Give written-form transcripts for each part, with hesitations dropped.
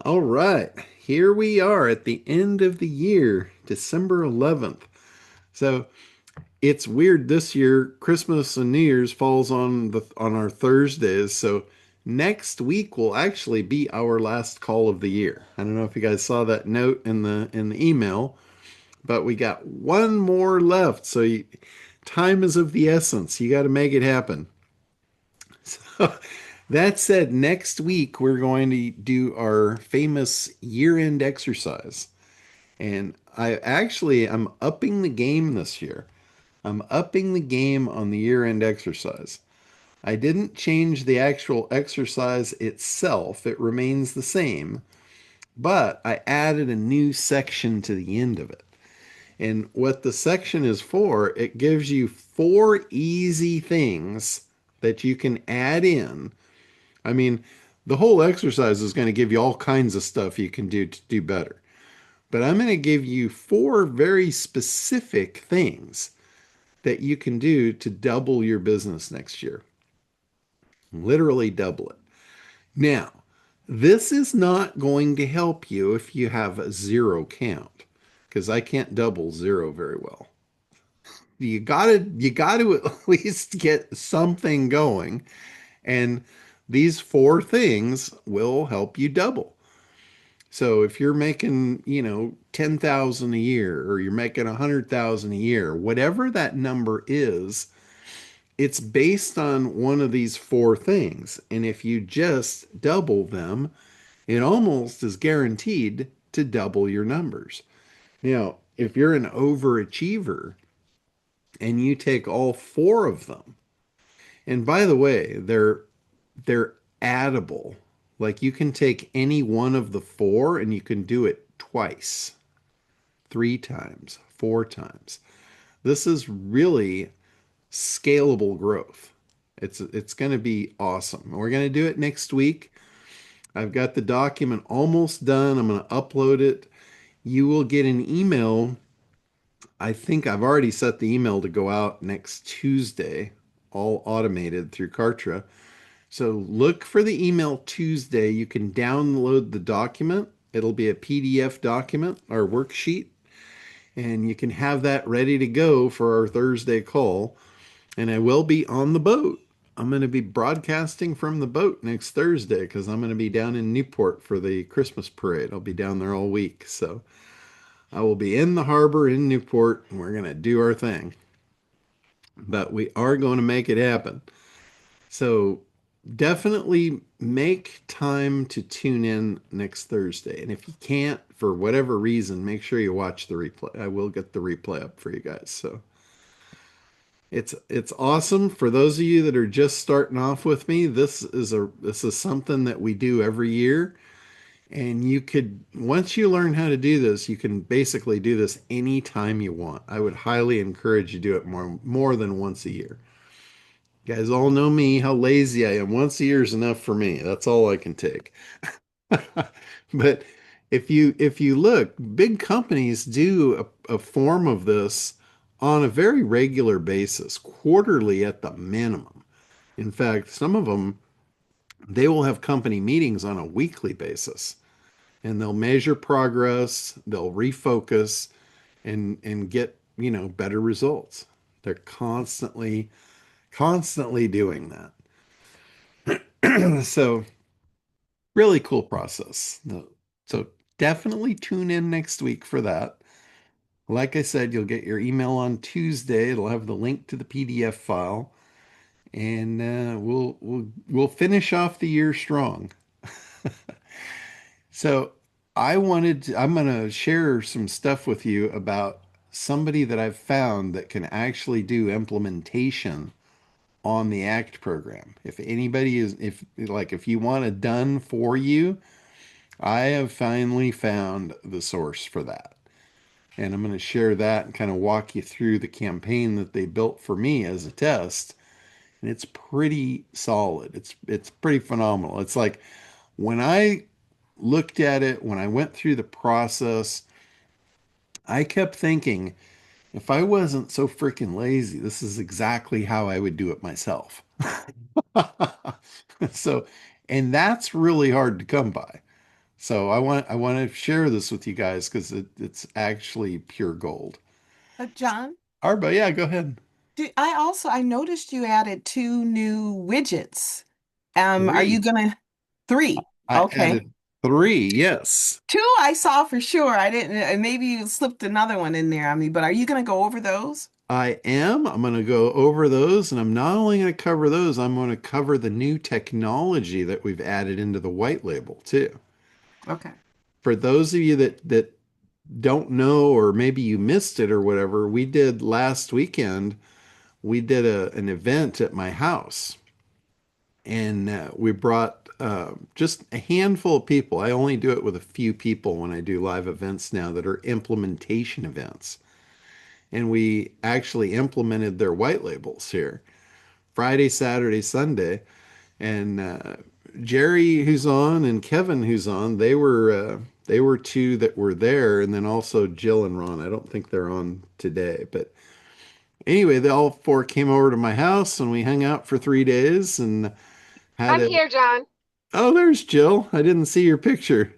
All right, here we are at the end of the year, December 11th. So it's weird this year. Christmas and New Year's falls on our Thursdays. So next week will actually be our last call of the year. I don't know if you guys saw that note in the email, but we got one more left. Time is of the essence. You got to make it happen. So that said, next week we're going to do our famous year-end exercise. And I'm upping the game this year. I'm upping the game on the year-end exercise. I didn't change the actual exercise itself. It remains the same, but I added a new section to the end of it. And what the section is for, it gives you four easy things that you can add in. I mean, the whole exercise is going to give you all kinds of stuff you can do to do better. But I'm going to give you four very specific things that you can do to double your business next year. Literally double it. Now, this is not going to help you if you have a zero count, because I can't double zero very well. You gotta at least get something going, and these four things will help you double. So if you're making, 10,000 a year or you're making 100,000 a year, whatever that number is, it's based on one of these four things. And if you just double them, it almost is guaranteed to double your numbers. Now, if you're an overachiever and you take all four of them, and by the way, they're addable. Like you can take any one of the four and you can do it twice, three times, four times. This is really scalable growth. It's going to be awesome. We're going to do it next week. I've got the document almost done. I'm going to upload it. You will get an email. I think I've already set the email to go out next Tuesday, all automated through Kartra. So look for the email Tuesday. You can download the document. It'll be a PDF document or worksheet, and you can have that ready to go for our Thursday call. And I will be on the boat. I'm going to be broadcasting from the boat next Thursday because I'm going to be down in Newport for the Christmas parade. I'll be down there all week. So I will be in the harbor in Newport and we're going to do our thing. But we are going to make it happen. So definitely make time to tune in next Thursday. And if you can't, for whatever reason, make sure you watch the replay. I will get the replay up for you guys. So it's awesome for those of you that are just starting off with me. This is something that we do every year, and you could once you learn how to do this, you can basically do this anytime you want. I would highly encourage you to do it more than once a year. You guys all know me, how lazy I am. Once a year is enough for me. That's all I can take. But if you look, big companies do a form of this on a very regular basis, quarterly at the minimum. In fact, some of them they will have company meetings on a weekly basis, and they'll measure progress, they'll refocus, and get better results. They're constantly doing that. So really cool process. So definitely tune in next week for that. Like I said, you'll get your email on Tuesday. It'll have the link to the PDF file, and we'll finish off the year strong. So I'm going to share some stuff with you about somebody that I've found that can actually do implementation on the ACT program. If anybody is, if you want it done for you, I have finally found the source for that. And I'm going to share that and kind of walk you through the campaign that they built for me as a test. And it's pretty solid. It's pretty phenomenal. It's like when I looked at it, when I went through the process, I kept thinking, if I wasn't so freaking lazy, this is exactly how I would do it myself. So, and that's really hard to come by. So I want to share this with you guys because it's actually pure gold. John, Arba, yeah, go ahead. I noticed you added two new widgets. Are you Three. gonna three? I Okay. added three, yes. Two I saw for sure. I didn't, maybe you slipped another one in there on me, but are you gonna go over those? I am. I'm going to go over those, and I'm not only going to cover those, I'm going to cover the new technology that we've added into the white label too. Okay. For those of you that don't know, or maybe you missed it or whatever, we did last weekend, we did an event at my house, and we brought just a handful of people. I only do it with a few people when I do live events now that are implementation events. And we actually implemented their white labels here Friday, Saturday, Sunday. And Jerry, who's on, and Kevin, who's on, they were two that were there, and then also Jill and Ron. I don't think they're on today, but anyway, they all four came over to my house, and we hung out for 3 days and had I'm a. here, John. Oh, there's Jill. I didn't see your picture.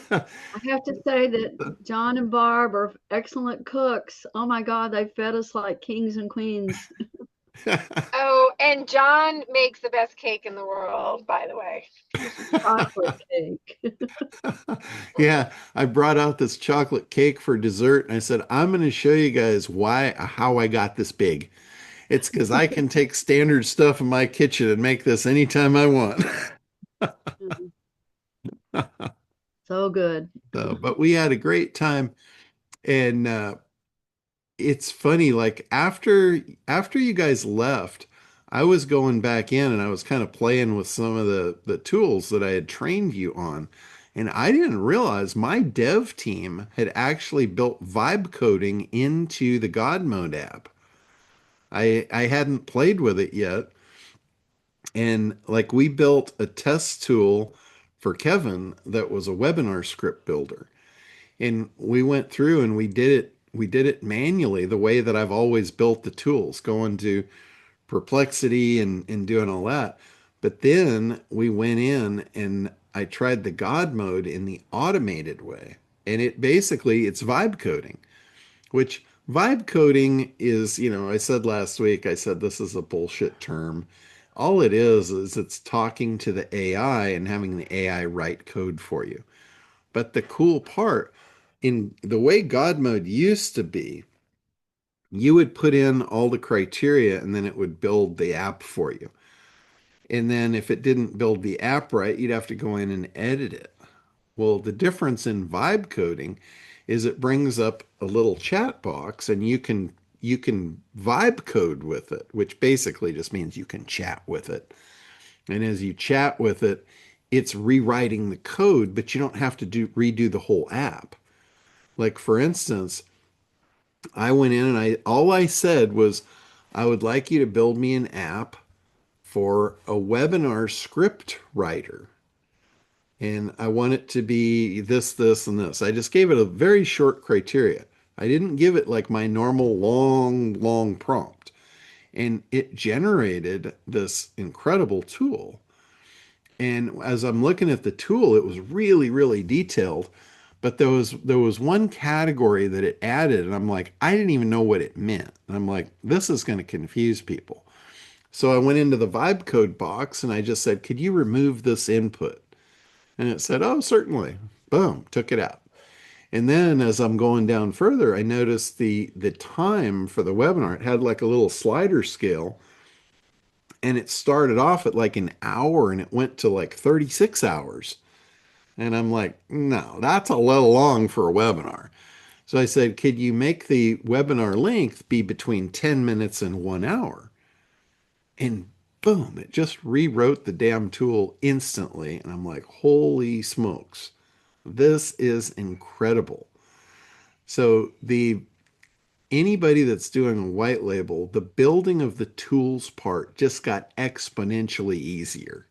I have to say that John and Barb are excellent cooks. Oh my God, they fed us like kings and queens. Oh, and John makes the best cake in the world, by the way. Chocolate cake. Yeah, I brought out this chocolate cake for dessert, and I said, I'm going to show you guys how I got this big. It's because I can take standard stuff in my kitchen and make this anytime I want. So good. So, but we had a great time, and it's funny. Like after you guys left, I was going back in and I was kind of playing with some of the tools that I had trained you on, and I didn't realize my dev team had actually built vibe coding into the God Mode app. I hadn't played with it yet, and like we built a test tool for Kevin that was a webinar script builder. And we went through and we did it manually the way that I've always built the tools, going to Perplexity and doing all that. But then we went in and I tried the God mode in the automated way. And it's vibe coding, which vibe coding is, I said last week, I said this is a bullshit term. All it is it's talking to the AI and having the AI write code for you. But the cool part, in the way God mode used to be, you would put in all the criteria and then it would build the app for you. And then if it didn't build the app right, you'd have to go in and edit it. Well, the difference in vibe coding is it brings up a little chat box and you can vibe code with it, which basically just means you can chat with it. And as you chat with it, it's rewriting the code, but you don't have to redo the whole app. Like for instance, I went in and I all I said was I would like you to build me an app for a webinar script writer. And I want it to be this, this, and this. I just gave it a very short criteria. I didn't give it like my normal long, long prompt. And it generated this incredible tool. And as I'm looking at the tool, it was really, really detailed. But there was one category that it added, and I'm like, I didn't even know what it meant. And I'm like, this is going to confuse people. So I went into the vibe code box and I just said, could you remove this input? And it said, oh, certainly. Boom, took it out. And then as I'm going down further, I noticed the time for the webinar. It had like a little slider scale, and it started off at like an hour and it went to like 36 hours. And I'm like, no, that's a little long for a webinar. So I said, could you make the webinar length be between 10 minutes and 1 hour? And boom, it just rewrote the damn tool instantly. And I'm like, holy smokes, this is incredible. So the anybody that's doing a white label, the building of the tools part just got exponentially easier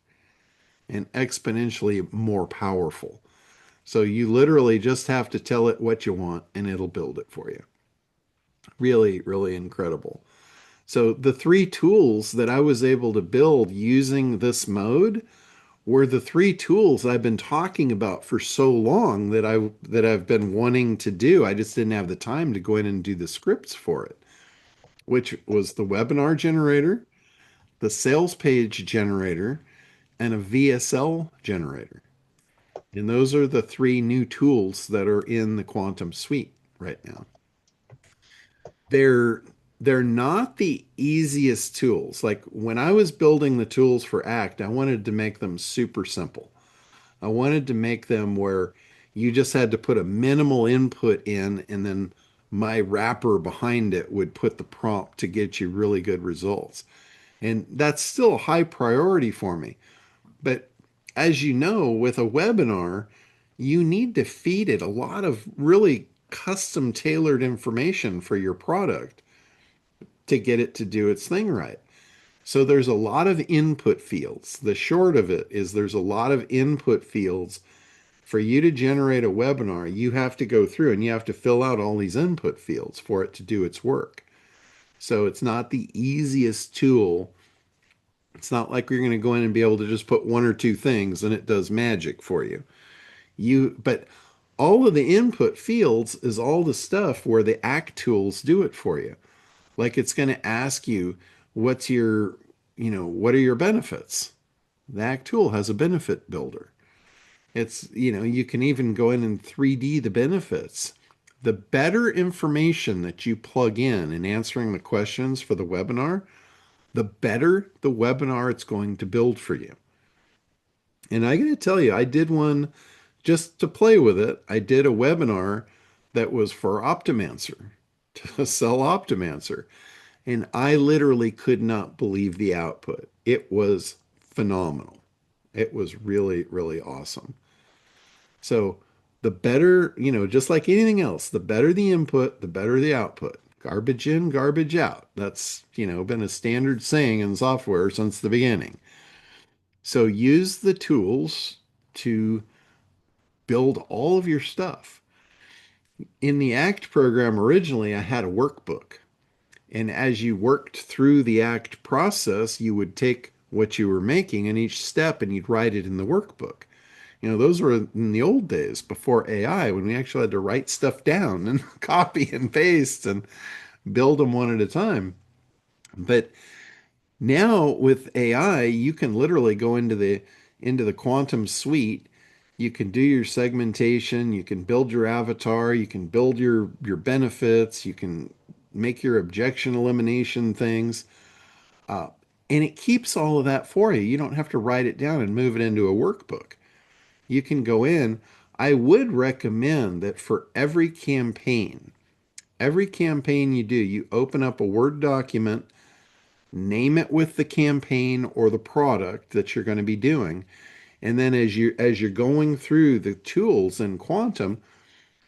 and exponentially more powerful. So you literally just have to tell it what you want and it'll build it for you. Really, really incredible. So the three tools that I was able to build using this mode were the three tools I've been talking about for so long that I've been wanting to do. I just didn't have the time to go in and do the scripts for it, which was the webinar generator, the sales page generator, and a VSL generator. And those are the three new tools that are in the Quantum Suite right now. They're they're not the easiest tools. Like when I was building the tools for ACT, I wanted to make them super simple. I wanted to make them where you just had to put a minimal input in, and then my wrapper behind it would put the prompt to get you really good results. And that's still a high priority for me. But as you know, with a webinar, you need to feed it a lot of really custom tailored information for your product to get it to do its thing right. So there's a lot of input fields. The short of it is there's a lot of input fields. For you to generate a webinar, you have to go through and you have to fill out all these input fields for it to do its work. So it's not the easiest tool. It's not like you're going to go in and be able to just put one or two things and it does magic for you. But all of the input fields is all the stuff where the ACT tools do it for you. Like it's going to ask you, what are your benefits? The ACT tool has a benefit builder. You can even go in and 3D the benefits. The better information that you plug in answering the questions for the webinar, the better the webinar it's going to build for you. And I got to tell you, I did one just to play with it. I did a webinar that was for Optimancer, to sell Optimancer. And I literally could not believe the output. It was phenomenal. It was really, really awesome. So the better, just like anything else, the better the input, the better the output. Garbage in, garbage out. That's, been a standard saying in software since the beginning. So use the tools to build all of your stuff. In the ACT program originally, I had a workbook. And as you worked through the ACT process, you would take what you were making in each step and you'd write it in the workbook. Those were in the old days before AI when we actually had to write stuff down and copy and paste and build them one at a time. But now with AI, you can literally go into the Quantum Suite. You can do your segmentation, you can build your avatar, you can build your benefits, you can make your objection elimination things. Uh, and it keeps all of that for you. You don't have to write it down and move it into a workbook. You can go in. I would recommend that for every campaign you do, you open up a Word document, name it with the campaign or the product that you're going to be doing. And then as you're going through the tools in Quantum,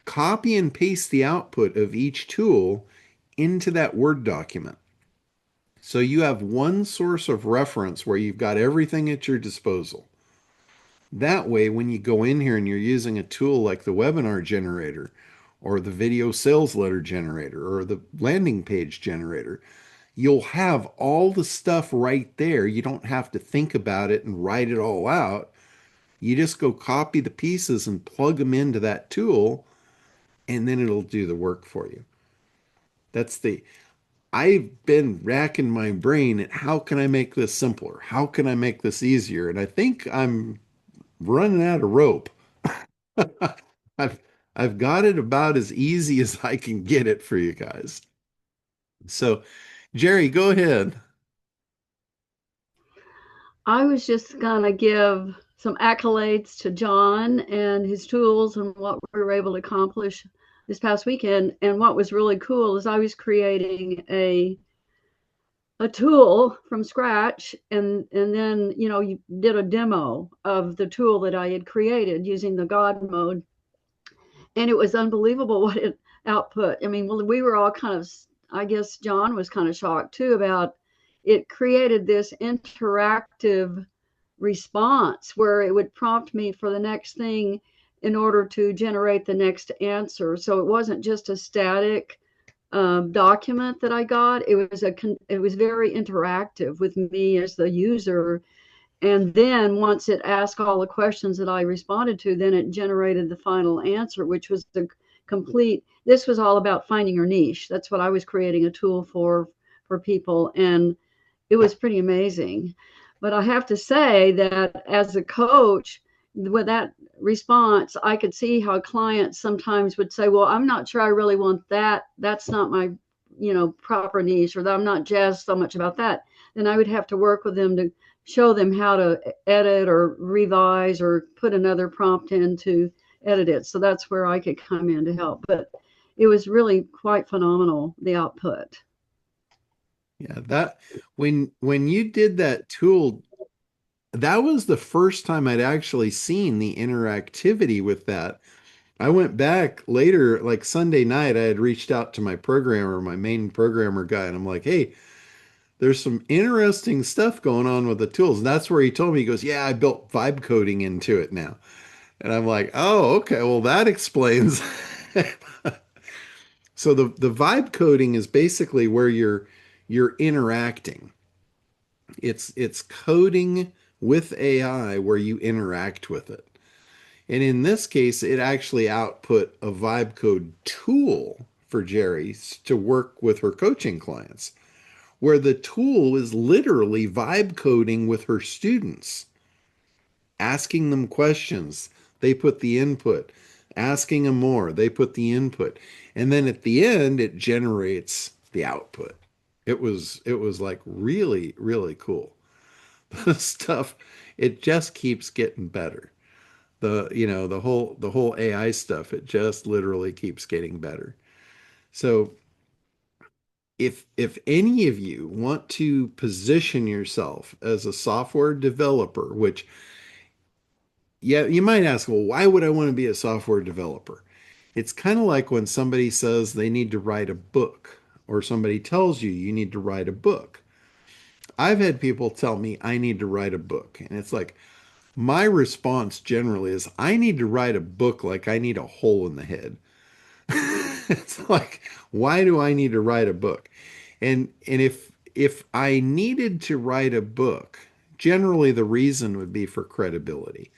copy and paste the output of each tool into that Word document. So you have one source of reference where you've got everything at your disposal. That way, when you go in here and you're using a tool like the webinar generator or the video sales letter generator or the landing page generator, you'll have all the stuff right there. You don't have to think about it and write it all out. You just go copy the pieces and plug them into that tool, and then it'll do the work for you. I've been racking my brain at how can I make this simpler? How can I make this easier? And I think I'm running out of rope. I've I've got it about as easy as I can get it for you guys. So, Jerry, go ahead. I was just gonna give some accolades to John and his tools and what we were able to accomplish this past weekend. And what was really cool is I was creating a tool from scratch, and then you did a demo of the tool that I had created using the God mode, and it was unbelievable what it output. I mean, well, we were all kind of, I guess John was kind of shocked too about it. Created this interactive response where it would prompt me for the next thing in order to generate the next answer. So it wasn't just a static document that I got. It was very interactive with me as the user, And then once it asked all the questions that I responded to, then it generated the final answer, which was the complete. This was all about finding your niche. That's what I was creating a tool for people, and it was pretty amazing. But I have to say that as a coach, with that response, I could see how clients sometimes would say, well, I'm not sure I really want that. That's not my, proper niche, or that I'm not jazzed so much about that. Then I would have to work with them to show them how to edit or revise or put another prompt in to edit it. So that's where I could come in to help. But it was really quite phenomenal, the output. Yeah, that when you did that tool, that was the first time I'd actually seen the interactivity with that. I went back later, like Sunday night, I had reached out to my programmer, my main programmer guy, and I'm like, hey, there's some interesting stuff going on with the tools. And that's where he told me, he goes, yeah, I built vibe coding into it now. And I'm like, oh, okay, well, that explains. So the vibe coding is basically where you're interacting. It's coding with AI where you interact with it. And in this case, it actually output a vibe code tool for Jerry to work with her coaching clients, where the tool is literally vibe coding with her students, asking them questions. They put the input, asking them more. They put the input. And then at the end, it generates the output. It was like really, really cool. The stuff, it just keeps getting better. The whole AI stuff, it just literally keeps getting better. So if any of you want to position yourself as a software developer, which, yeah, you might ask, well, why would I want to be a software developer? It's kind of like when somebody says they need to write a book, or somebody tells you you need to write a book. I've had people tell me I need to write a book, and it's like, my response generally is, I need to write a book like I need a hole in the head. It's like, why do I need to write a book? And if I needed to write a book, generally the reason would be for credibility.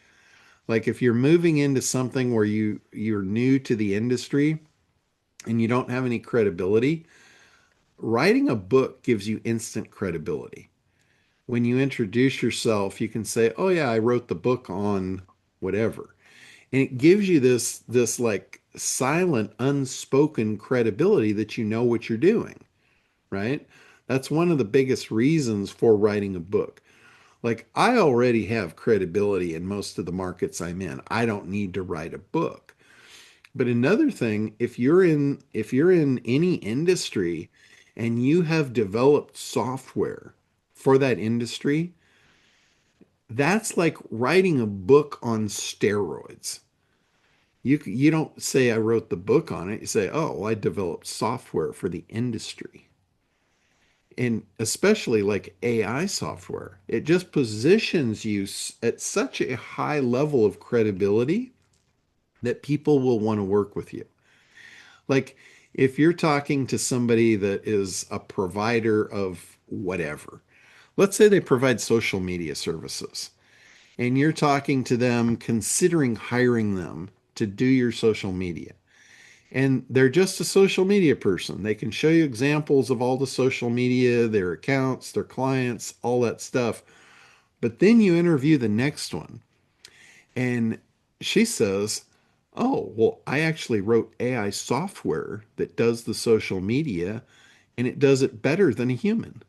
Like if you're moving into something where you're new to the industry and you don't have any credibility, writing a book gives you instant credibility. When you introduce yourself, you can say, "Oh yeah, I wrote the book on whatever." And it gives you this like silent, unspoken credibility that you know what you're doing, right? That's one of the biggest reasons for writing a book. Like I already have credibility in most of the markets I'm in. I don't need to write a book. But another thing, if you're in any industry and you have developed software for that industry, that's like writing a book on steroids. You don't say I wrote the book on it. You say, oh, well, I developed software for the industry. And especially like AI software, it just positions you at such a high level of credibility that people will want to work with you. Like if you're talking to somebody that is a provider of whatever, let's say they provide social media services, and you're talking to them considering hiring them to do your social media. And they're just a social media person. They can show you examples of all the social media, their accounts, their clients, all that stuff. But then you interview the next one, and she says, oh, well, I actually wrote AI software that does the social media, and it does it better than a human.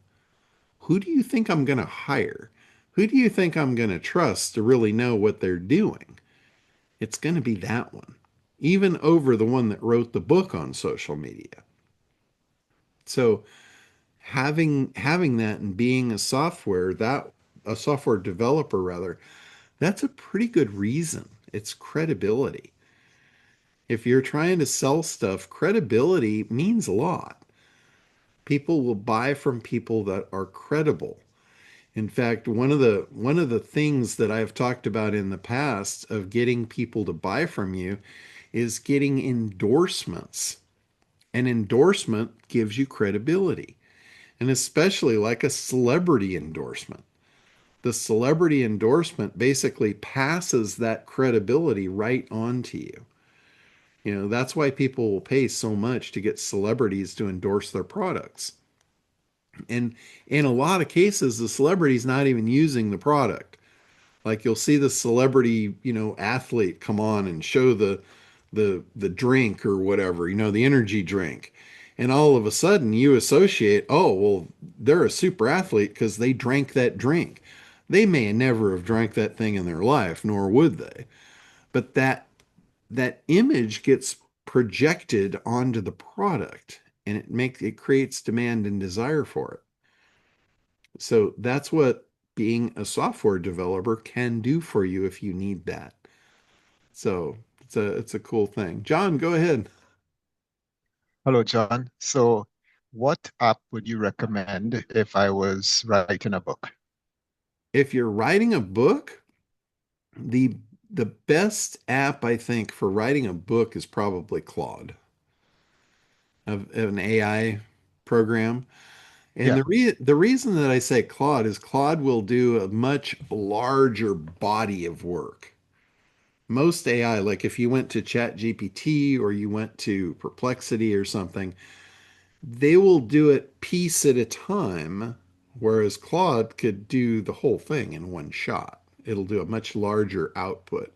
Who do you think I'm going to hire? Who do you think I'm going to trust to really know what they're doing? It's going to be that one, even over the one that wrote the book on social media. So having that and being a software developer rather, that's a pretty good reason. It's credibility. If you're trying to sell stuff, credibility means a lot. People will buy from people that are credible. In fact, one of the things that I've talked about in the past of getting people to buy from you is getting endorsements. An endorsement gives you credibility, and especially like a celebrity endorsement. the celebrity endorsement basically passes that credibility right on to you. You know, that's why people will pay so much to get celebrities to endorse their products. And in a lot of cases, the celebrity's not even using the product. Like you'll see the celebrity, athlete come on and show the drink or whatever, the energy drink. And all of a sudden you associate, oh, well, they're a super athlete because they drank that drink. They may never have drank that thing in their life, nor would they. But that image gets projected onto the product and it creates demand and desire for it. So that's what being a software developer can do for you if you need that. So it's a cool thing. John, go ahead. Hello, John. So, what app would you recommend if I was writing a book? If you're writing a book, the the best app I think for writing a book is probably Claude, of an AI program. And Yeah, the reason that I say Claude is Claude will do a much larger body of work. Most AI, like if you went to ChatGPT or you went to Perplexity or something, they will do it piece at a time, whereas Claude could do the whole thing in one shot. It'll do a much larger output.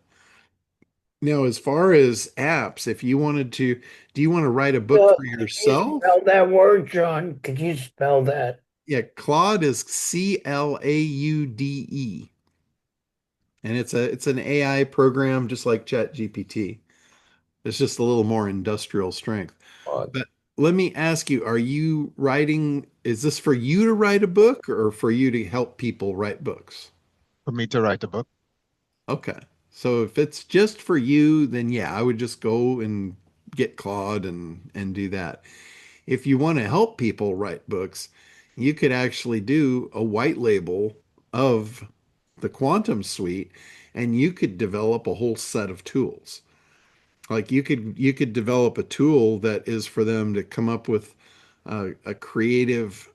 Now, as far as apps, if you wanted to, do you want to write a book So, for could you yourself? spell that word, John? Could you spell that? Yeah, Claude is Claude, and it's an AI program just like ChatGPT. It's just a little more industrial strength. Uh, But let me ask you, are you writing, is this for you to write a book or for you to help people write books? for me to write a book. Okay. So if it's just for you, then yeah, I would just go and get Claude and do that. If you want to help people write books, you could actually do a white label of the Quantum Suite and you could develop a whole set of tools. Like you could develop a tool that is for them to come up with a creative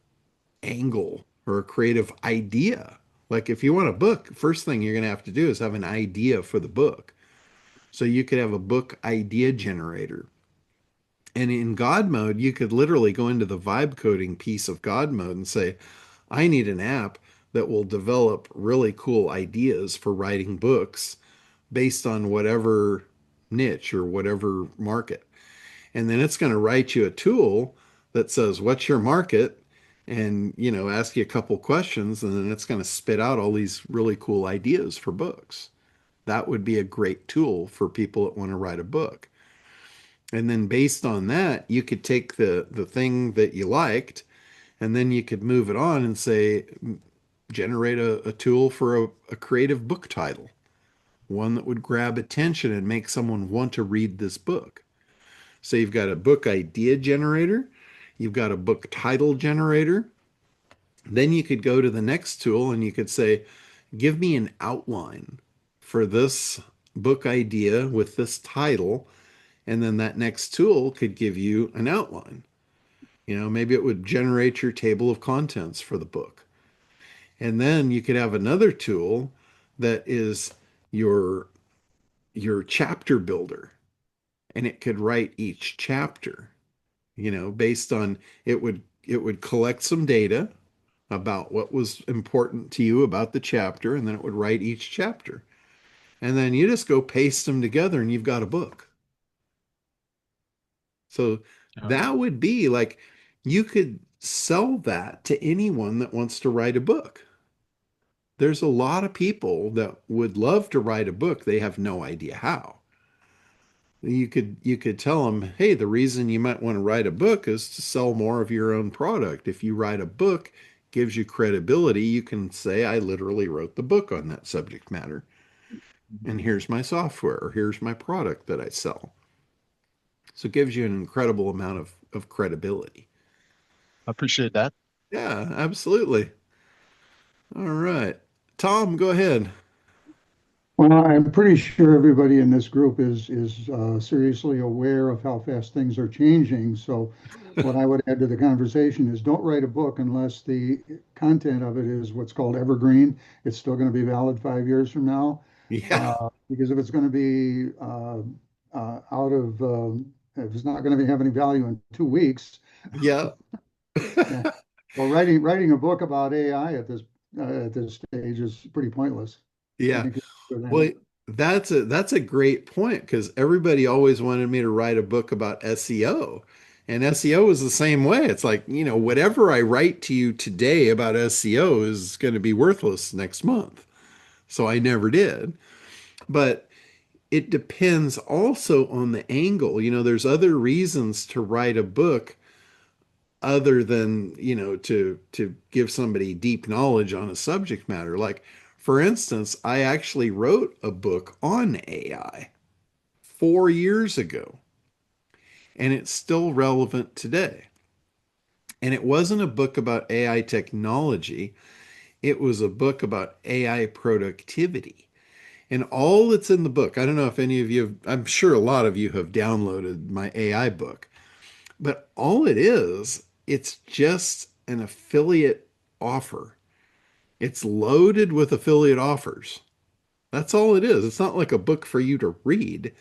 angle or a creative idea. Like if you want a book, first thing you're going to have to do is have an idea for the book. So you could have a book idea generator. And in God mode, you could literally go into the vibe coding piece of God mode and say, I need an app that will develop really cool ideas for writing books based on whatever niche or whatever market. And then it's going to write you a tool that says, what's your market? And, ask you a couple questions, and then it's going to spit out all these really cool ideas for books. That would be a great tool for people that want to write a book. And then based on that, you could take the thing that you liked, and then you could move it on and say, generate a tool for a creative book title, one that would grab attention and make someone want to read this book. So you've got a book idea generator, you've got a book title generator. Then you could go to the next tool and you could say, give me an outline for this book idea with this title. And then that next tool could give you an outline. Maybe it would generate your table of contents for the book. And then you could have another tool that is your your chapter builder, and it could write each chapter, based on it would collect some data about what was important to you about the chapter, and then it would write each chapter. And then you just go paste them together and you've got a book. So Yeah. that would be like you could sell that to anyone that wants to write a book. There's a lot of people that would love to write a book. They have no idea how. You could tell them, hey, the reason you might want to write a book is to sell more of your own product. If you write a book, gives you credibility, you can say, I literally wrote the book on that subject matter. And here's my software, or here's my product that I sell. So it gives you an incredible amount of credibility. I appreciate that. Yeah, absolutely. All right. Tom, go ahead. Well, I'm pretty sure everybody in this group is seriously aware of how fast things are changing. So, what I would add to the conversation is don't write a book unless the content of it is what's called evergreen. It's still going to be valid 5 years from now. Yeah. Because if it's going to be if it's not going to have any value in 2 weeks, Yeah. yeah. Well, writing a book about AI at this stage is pretty pointless. I Yeah. think for that. Well, that's a great point because everybody always wanted me to write a book about SEO. And SEO is the same way. It's like, whatever I write to you today about SEO is going to be worthless next month. So I never did. But it depends also on the angle. There's other reasons to write a book other than, to give somebody deep knowledge on a subject matter. Like, for instance, I actually wrote a book on AI 4 years ago, and it's still relevant today. And it wasn't a book about AI technology, it was a book about AI productivity. And all that's in the book, I don't know if any of you have, I'm sure a lot of you have downloaded my AI book, but all it is, it's just an affiliate offer. It's loaded with affiliate offers. That's all it is. It's not like a book for you to read.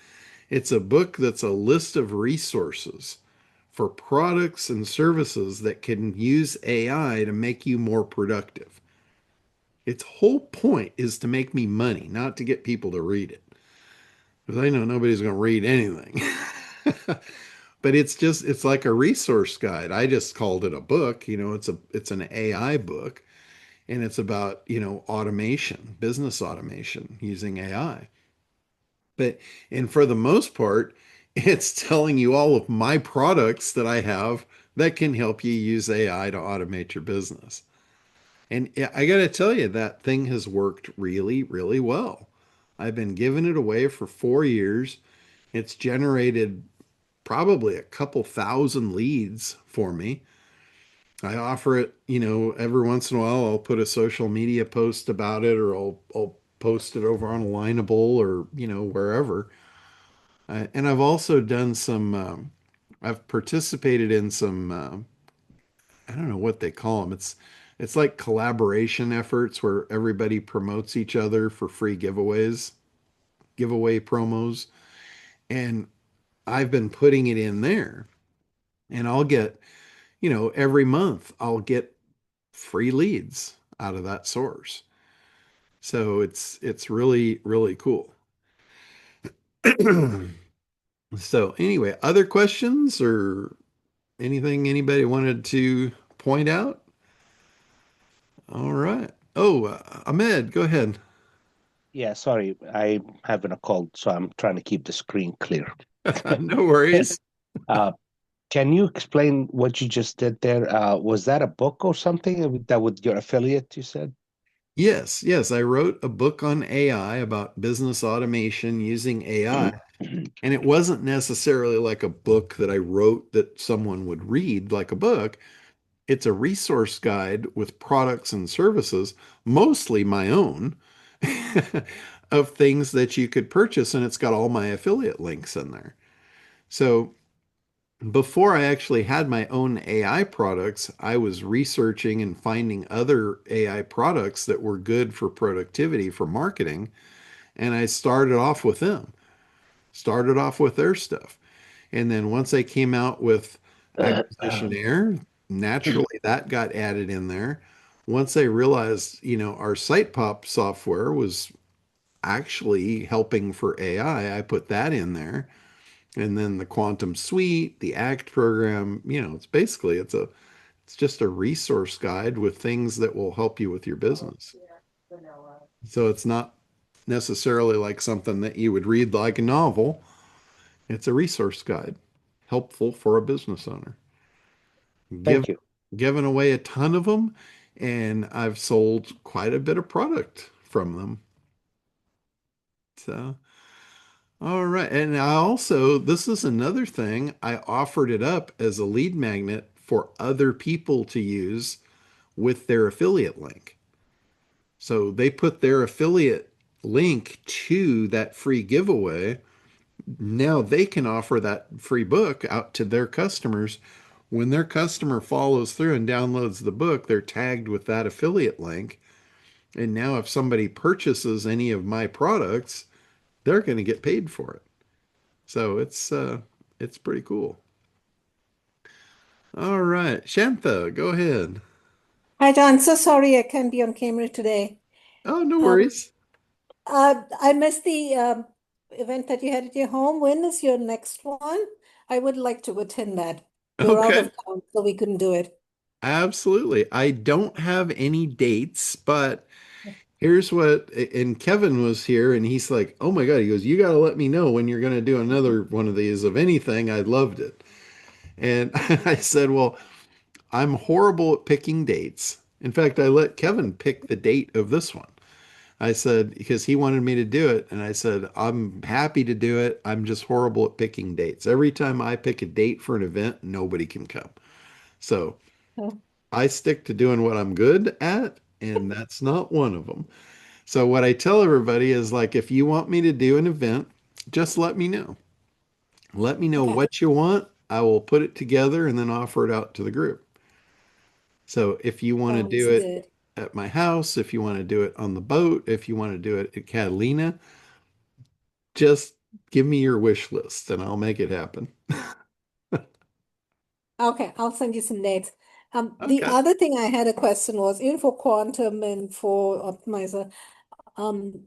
It's a book that's a list of resources for products and services that can use AI to make you more productive. Its whole point is to make me money, not to get people to read it. Because I know nobody's going to read anything. But it's like a resource guide. I just called it a book. It's an AI book, and it's about, automation, business automation using AI. But and for the most part, it's telling you all of my products that I have that can help you use AI to automate your business. And I got to tell you, that thing has worked really, really well. I've been giving it away for 4 years. It's generated probably a couple thousand leads for me. I offer it, every once in a while I'll put a social media post about it, or I'll post it over on Alignable, or, wherever. And I've also done I've participated in some, I don't know what they call them. It's like collaboration efforts where everybody promotes each other for free giveaways, giveaway promos. And I've been putting it in there, and I'll get, every month I'll get free leads out of that source. So it's really, really cool. So anyway, other questions or anything anybody wanted to point out? All right. Oh, Ahmed, go ahead. Yeah, sorry, I'm having a cold, so I'm trying to keep the screen clear. No worries. Uh, can you explain what you just did there? Was that a book or something that with your affiliate, you said? Yes, yes. I wrote a book on AI about business automation using AI. And it wasn't necessarily like a book that I wrote that someone would read like a book. It's a resource guide with products and services, mostly my own, of things that you could purchase. And it's got all my affiliate links in there. So before I actually had my own AI products, I was researching and finding other AI products that were good for productivity, for marketing. And I started off with them, started off with their stuff. And then once I came out with Acquisition Air, naturally that got added in there. Once I realized, our site pop software was actually helping for AI, I put that in there. And then the Quantum Suite, the ACT program, it's just a resource guide with things that will help you with your business. So it's not necessarily like something that you would read like a novel. It's a resource guide, helpful for a business owner. Give, Thank you. Given away a ton of them, and I've sold quite a bit of product from them. So, all right. And I also, this is another thing, I offered it up as a lead magnet for other people to use with their affiliate link. So they put their affiliate link to that free giveaway, now they can offer that free book out to their customers. When their customer follows through and downloads the book, they're tagged with that affiliate link. And now if somebody purchases any of my products, they're going to get paid for it. So it's pretty cool. All right, Shantha, go ahead. Hi, John. So sorry I can't be on camera today. Oh, no Um, worries. I missed the event that you had at your home. When is your next one? I would like to attend that. We were out Okay. of town, so we couldn't do it. Absolutely. I don't have any dates, but here's what, and Kevin was here and he's like, oh my God, he goes, you got to let me know when you're going to do another one of these of anything. I loved it. And I said, well, I'm horrible at picking dates. In fact, I let Kevin pick the date of this one. I said, because he wanted me to do it. And I said, I'm happy to do it. I'm just horrible at picking dates. Every time I pick a date for an event, nobody can come. So Oh, I stick to doing what I'm good at, and that's not one of them. So what I tell everybody is like, if you want me to do an event, just let me know. Let me know okay. what you want. I will put it together and then offer it out to the group. So if you want to Sounds do it good. at my house, if you want to do it on the boat, if you want to do it at Catalina, just give me your wish list and I'll make it happen. Okay, I'll send you some dates. The Okay, other thing I had a question was, even for quantum and for optimizer, um,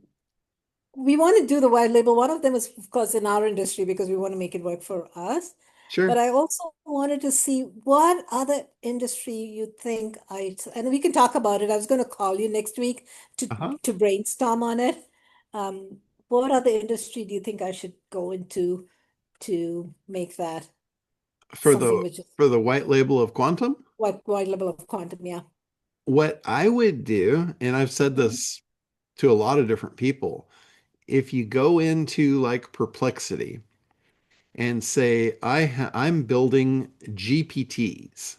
we want to do the white label. One of them is, of course, in our industry because we want to make it work for us. But sure. I also wanted to see what other industry you think and we can talk about it. I was going to call you next week to Uh-huh. to brainstorm on it. What other industry do you think I should go into to make that For something the which is for the white label of quantum, wide level of quantum? Yeah. what I would do, and I've said Mhm. this to a lot of different people, if you go into like Perplexity and say, I'm building GPTs,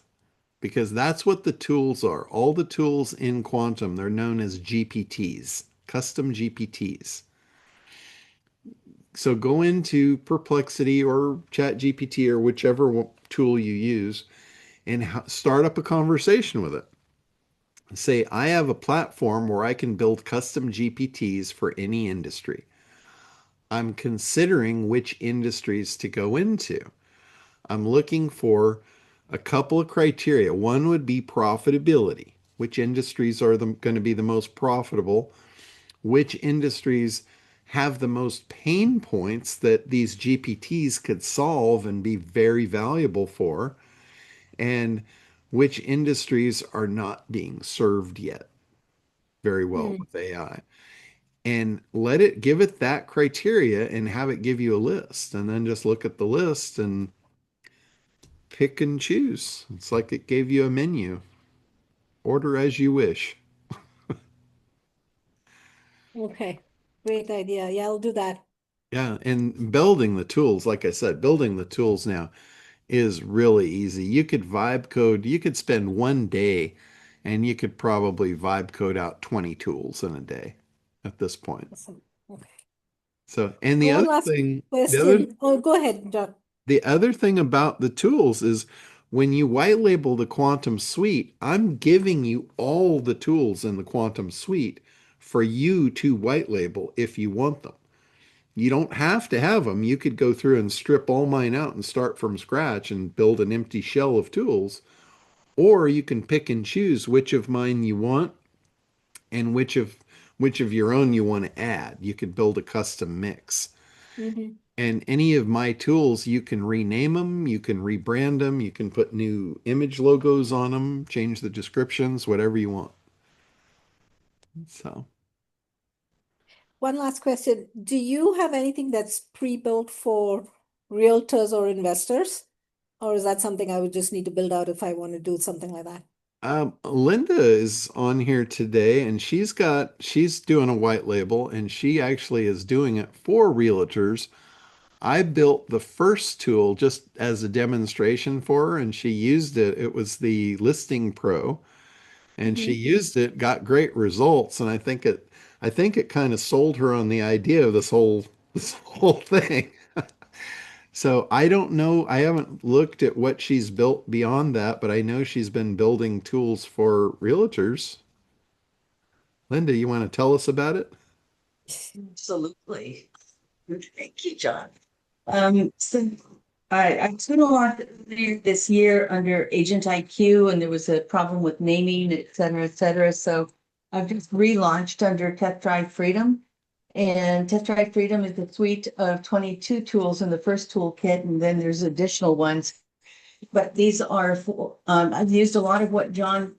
because that's what the tools are. All the tools in quantum, they're known as GPTs, custom GPTs. So go into Perplexity or Chat GPT or whichever tool you use and start up a conversation with it. Say, I have a platform where I can build custom GPTs for any industry. I'm considering which industries to go into. I'm looking for a couple of criteria. One would be profitability. Which industries are going to be the most profitable? Which industries have the most pain points that these GPTs could solve and be very valuable for? And which industries are not being served yet very well Mm, with AI? And let it give it that criteria and have it give you a list. And then just look at the list and pick and choose. It's like it gave you a menu. Order as you wish. okay. Great idea. Yeah, I'll do that. Yeah, and building the tools, like I said, building the tools now is really easy. You could vibe code, you could spend one day and you could probably vibe code out 20 tools in a day at this point. Awesome. Okay. So, and One last question. Oh, go ahead, John. the other thing about the tools is when you white label the Quantum Suite, I'm giving you all the tools in the Quantum Suite for you to white label if you want them. You don't have to have them. You could go through and strip all mine out and start from scratch and build an empty shell of tools, or you can pick and choose which of mine you want and which of your own you want to add. You could build a custom mix. Hmm. And any of my tools, you can rename them, you can rebrand them, you can put new image logos on them, change the descriptions, whatever you want. So, One last question. Do you have anything that's pre-built for realtors or investors? Or is that something I would just need to build out if I want to do something like that? Linda is on here today and she's doing a white label and she actually is doing it for realtors. I built the first tool just as a demonstration for her and she used it. It was the Listing Pro and she Hmm. used it, got great results. And I think I think it kind of sold her on the idea of this whole thing. So I don't know. I haven't looked at what she's built beyond that, but I know she's been building tools for realtors. Linda, you want to tell us about it? Absolutely. Thank you, John. So I took a lot earlier this year under Agent IQ, and there was a problem with naming, et cetera, et cetera. So I've just relaunched under Test Drive Freedom. And Test Drive Freedom is a suite of 22 tools in the first toolkit, and then there's additional ones. But these are for, I've used a lot of what John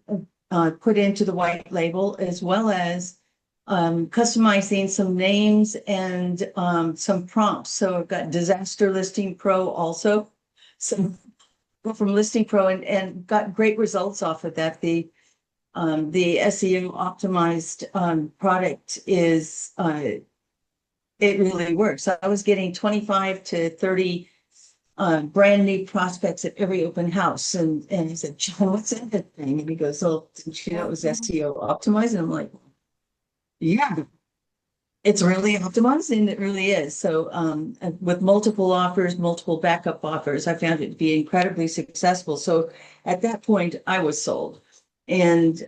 put into the white label, as well as customizing some names and some prompts. So I've got Disaster Listing Pro also. So from Listing Pro and got great results off of that. The SEO optimized product is it really works. I was getting 25 to 30 brand new prospects at every open house. And he said, John, what's that thing? And he goes, oh, didn't you know it was SEO optimized? And I'm like, yeah, it's really optimized, and it really is. So with multiple offers, multiple backup offers, I found it to be incredibly successful. So at that point, I was sold. And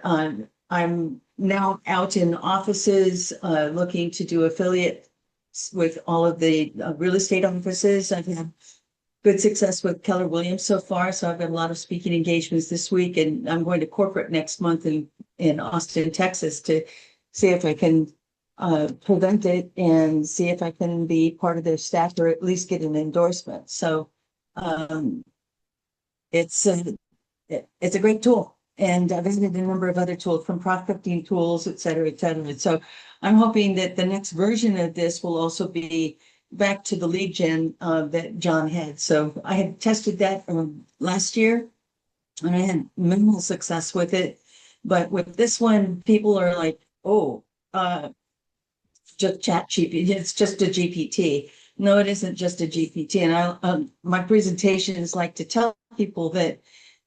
I'm now out in offices looking to do affiliate with all of the real estate offices. I've had good success with Keller Williams so far. So I've got a lot of speaking engagements this week, and I'm going to corporate next month in Austin, Texas, to see if I can prevent it and see if I can be part of their staff or at least get an endorsement. So it's a great tool. And I've added a number of other tools, from prospecting tools, et cetera, et cetera. So I'm hoping that the next version of this will also be back to the lead gen that John had. So I had tested that last year, and I had minimal success with it. But with this one, people are like, oh, just chat GPT. It's just a GPT. No, it isn't just a GPT. And my presentation is like to tell people that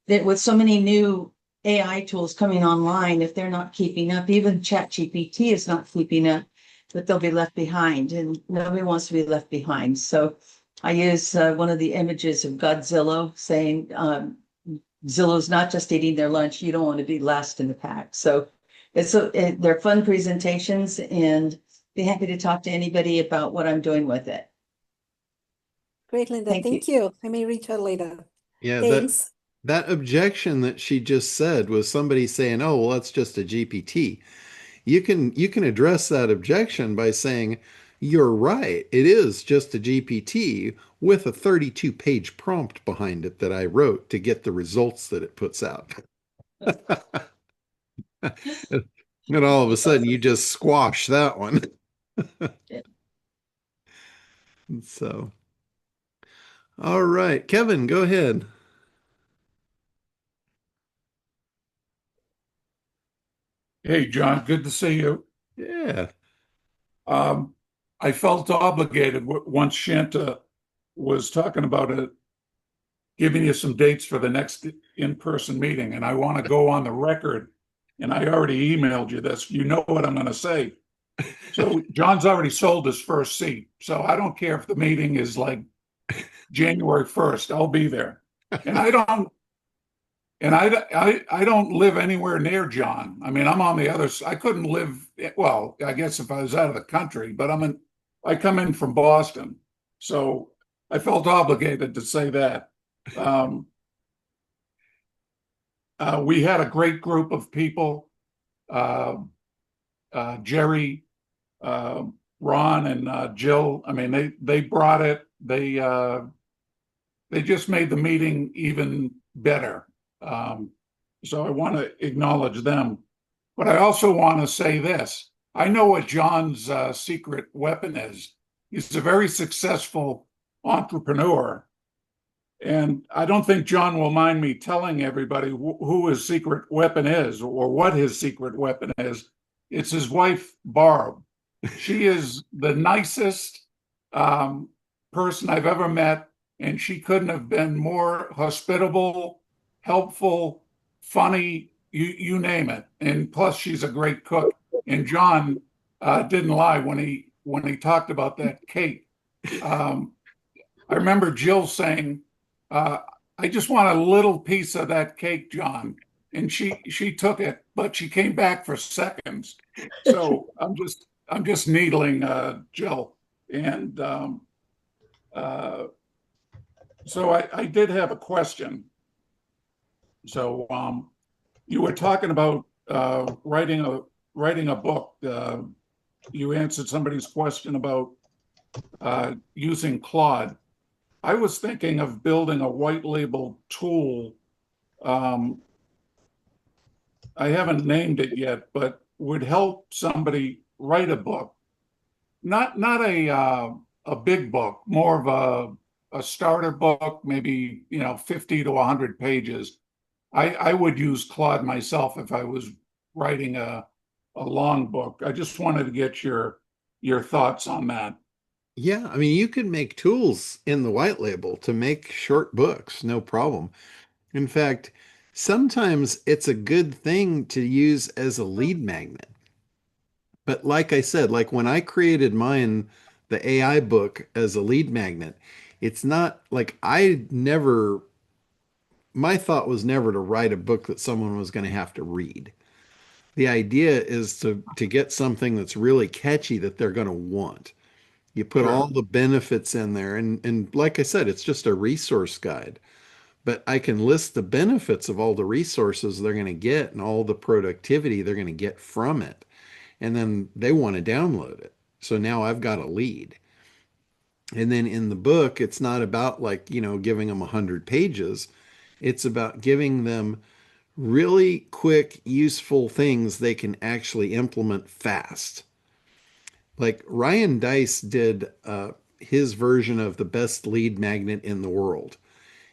with so many new AI tools coming online, if they're not keeping up, even chat GPT is not keeping up, that they'll be left behind, and nobody wants to be left behind. So I use one of the images of Godzilla saying, Zillow's not just eating their lunch. You don't want to be last in the pack. So they're fun presentations, and be happy to talk to anybody about what I'm doing with it. Great, Linda. Thank you. I may reach out later. Yeah, Thanks. that objection that she just said was somebody saying, "Oh, well, that's just a GPT." You can address that objection by saying, "You're right. It is just a GPT with a 32-page prompt behind it that I wrote to get the results that it puts out." And all of a sudden, you just squash that one. So, all right, Kevin, go ahead. Hey, John, good to see you. Yeah. I felt obligated once Shanta was talking about it, giving you some dates for the next in-person meeting, and I want to go on the record, and I already emailed you this. You know what I'm going to say. So John's already sold his first seat, so I don't care if the meeting is like January 1st. I'll be there. And I don't live anywhere near John. I mean, I'm on the other side. I couldn't live, well, I guess if I was out of the country, but I come in from Boston. So I felt obligated to say that. We had a great group of people, Jerry, Ron, and Jill. I mean, they brought it. They just made the meeting even better. So I want to acknowledge them. But I also want to say this. I know what John's secret weapon is. He's a very successful entrepreneur. And I don't think John will mind me telling everybody who his secret weapon is or what his secret weapon is. It's his wife, Barb. She is the nicest person I've ever met, and she couldn't have been more hospitable, helpful, funny, you name it. And plus, she's a great cook. And John didn't lie when he talked about that cake. Um, I remember Jill saying, uh, "I just want a little piece of that cake, John," and she took it, but she came back for seconds. So I'm just needling Jill, and uh, so I did have a question. So you were talking about writing a book. You answered somebody's question about using Claude. I was thinking of building a white label tool. Um, I haven't named it yet, but would help somebody write a book. Not a big book, more of a starter book, maybe 50 to 100 pages. I would use Claude myself if I was writing a long book. I just wanted to get your thoughts on that. Yeah, I mean, you could make tools in the white label to make short books, no problem. In fact, sometimes it's a good thing to use as a lead magnet. But like I said, like when I created mine, the AI book as a lead magnet, it's not like my thought was never to write a book that someone was going to have to read. The idea is to get something that's really catchy that they're going to want. You put all Sure. the benefits in there, and like I said, it's just a resource guide. But I can list the benefits of all the resources they're going to get and all the productivity they're going to get from it. And then they want to download it. So now I've got a lead. And then in the book, it's not about like, giving them 100 pages. It's about giving them really quick, useful things they can actually implement fast. Like Ryan Dice did his version of the best lead magnet in the world,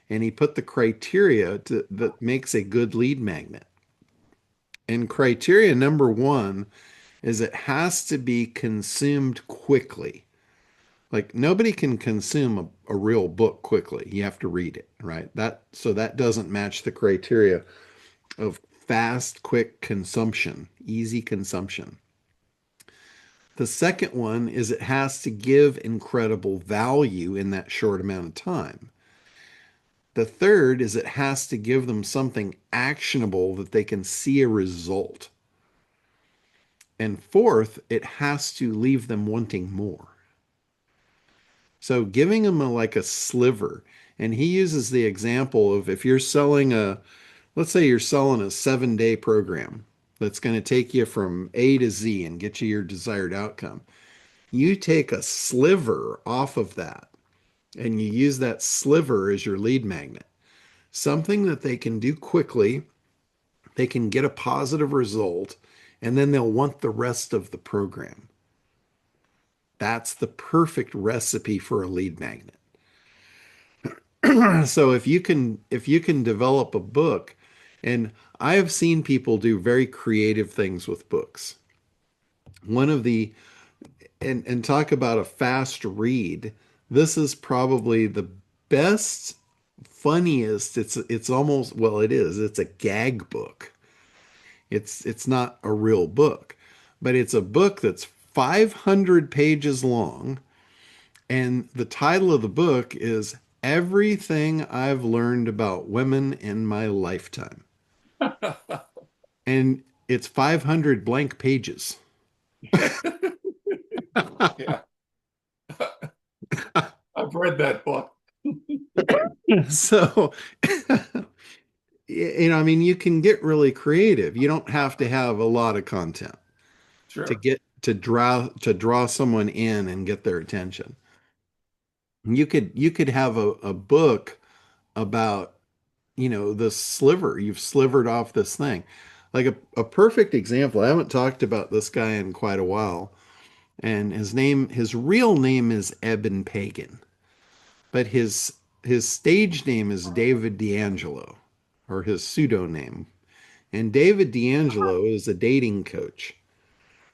and he put the criteria that makes a good lead magnet. And criteria number one is it has to be consumed quickly. Like nobody can consume a real book quickly. You have to read it, right? That doesn't match the criteria of fast, quick consumption, easy consumption. The second one is it has to give incredible value in that short amount of time. The third is it has to give them something actionable that they can see a result. And fourth, it has to leave them wanting more. So giving them like a sliver, and he uses the example of if you're selling let's say you're selling a 7-day program that's going to take you from A to Z and get you your desired outcome. You take a sliver off of that and you use that sliver as your lead magnet, something that they can do quickly, they can get a positive result, and then they'll want the rest of the program. That's the perfect recipe for a lead magnet. So if you can develop a book, and I have seen people do very creative things with books. One of the and talk about a fast read. This is probably the best, funniest. It's almost, well, it is. It's a gag book. It's not a real book, but it's a book that's 500 pages long, and the title of the book is Everything I've Learned About Women in My Lifetime. And it's 500 blank pages. Yeah, I've read that book. So, I mean, you can get really creative. You don't have to have a lot of content to Sure. get to draw someone in and get their attention. You could have a book about, the sliver. You've slivered off this thing. Like a perfect example. I haven't talked about this guy in quite a while, and his real name is Eben Pagan, but his stage name is David D'Angelo, or his pseudonym. And David D'Angelo is a dating coach,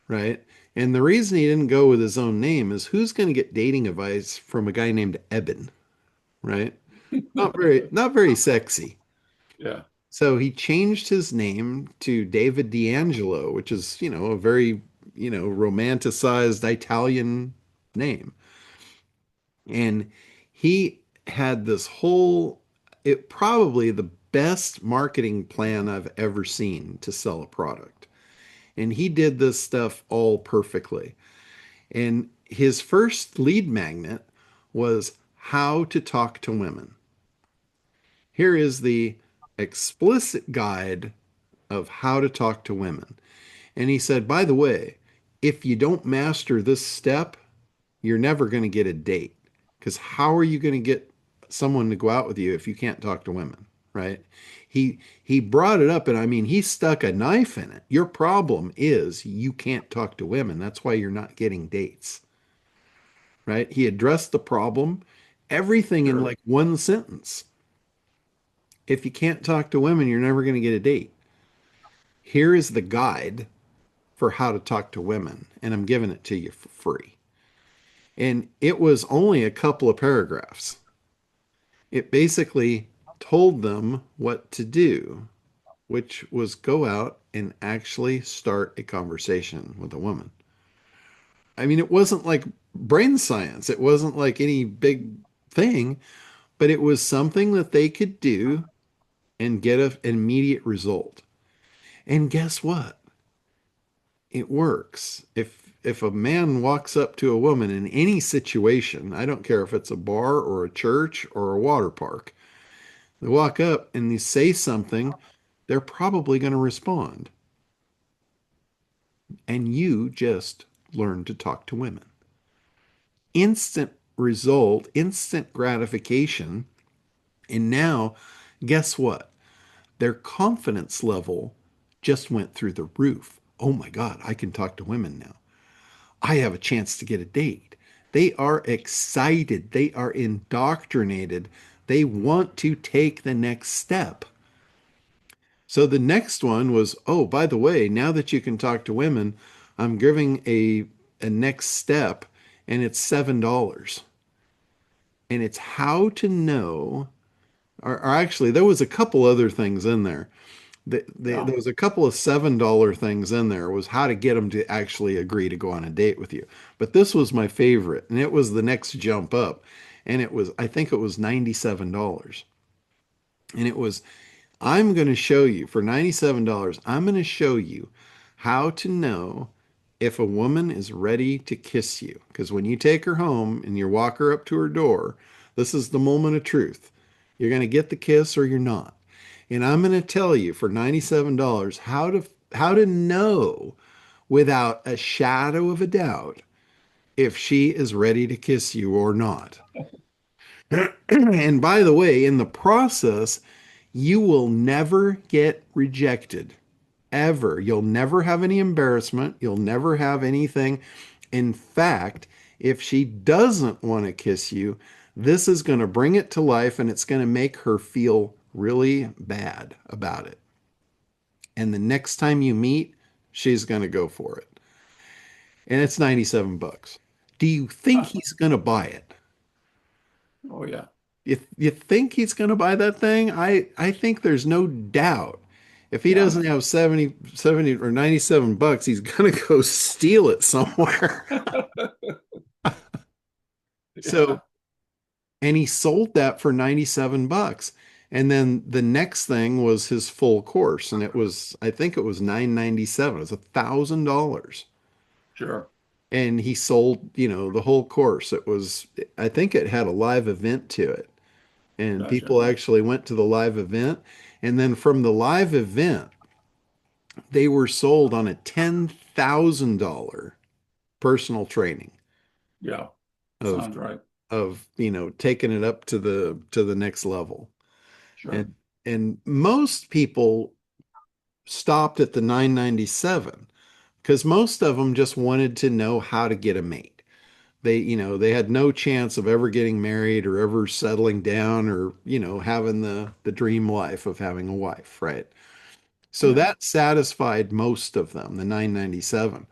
right? And the reason he didn't go with his own name is who's going to get dating advice from a guy named Eben, right? Not very sexy. Yeah. So he changed his name to David D'Angelo, which is, a very romanticized Italian name. And he had this whole, it probably the best marketing plan I've ever seen to sell a product. And he did this stuff all perfectly. And his first lead magnet was how to talk to women. Here is the explicit guide of how to talk to women. And he said, by the way, if you don't master this step, you're never going to get a date. Because how are you going to get someone to go out with you if you can't talk to women, right? He brought it up, and I mean, he stuck a knife in it. Your problem is you can't talk to women. That's why you're not getting dates, right? He addressed the problem, everything in Sure. like one sentence. If you can't talk to women, you're never going to get a date. Here is the guide for how to talk to women, and I'm giving it to you for free. And it was only a couple of paragraphs. It basically told them what to do, which was go out and actually start a conversation with a woman. I mean, it wasn't like brain science, it wasn't like any big thing, but it was something that they could do and get an immediate result. And guess what? It works. If a man walks up to a woman in any situation, I don't care if it's a bar or a church or a water park, they walk up and they say something, they're probably going to respond. And you just learn to talk to women. Instant result, instant gratification. And now, guess what? Their confidence level just went through the roof. Oh my God, I can talk to women now. I have a chance to get a date. They are excited. They are indoctrinated. They want to take the next step. So the next one was, oh, by the way, now that you can talk to women, I'm giving a next step, and it's $7. And it's how to know, or actually, there was a couple other things in there. Yeah. There was a couple of $7 things in there, was how to get them to actually agree to go on a date with you. But this was my favorite, and it was the next jump up. And it was, I think it was $97. And it was, I'm going to show you for $97, I'm going to show you how to know if a woman is ready to kiss you. Because when you take her home and you walk her up to her door, this is the moment of truth. You're going to get the kiss or you're not. And I'm going to tell you for $97 how to know without a shadow of a doubt if she is ready to kiss you or not. And by the way, in the process, you will never get rejected ever. You'll never have any embarrassment. You'll never have anything. In fact, if she doesn't want to kiss you, this is going to bring it to life and it's going to make her feel really bad about it. And the next time you meet, she's going to go for it. And it's 97 bucks. Do you think he's going to buy it? Oh, yeah. You think he's going to buy that thing? I think there's no doubt. If he Yeah. doesn't have 70 or 97 bucks, he's going to go steal it somewhere. So, Yeah. and he sold that for 97 bucks. And then the next thing was his full course, and it was, I think it was 997. It was $1,000. Sure. And he sold, the whole course. It was, I think it had a live event to it. And Gotcha. people actually went to the live event. And then from the live event, they were sold on a $10,000 personal training Yeah. of Sounds right. taking it up to the next level. Sure. And most people stopped at the 997 because most of them just wanted to know how to get a mate. They had no chance of ever getting married or ever settling down or, having the dream life of having a wife, right? So Yeah. that satisfied most of them, the 997.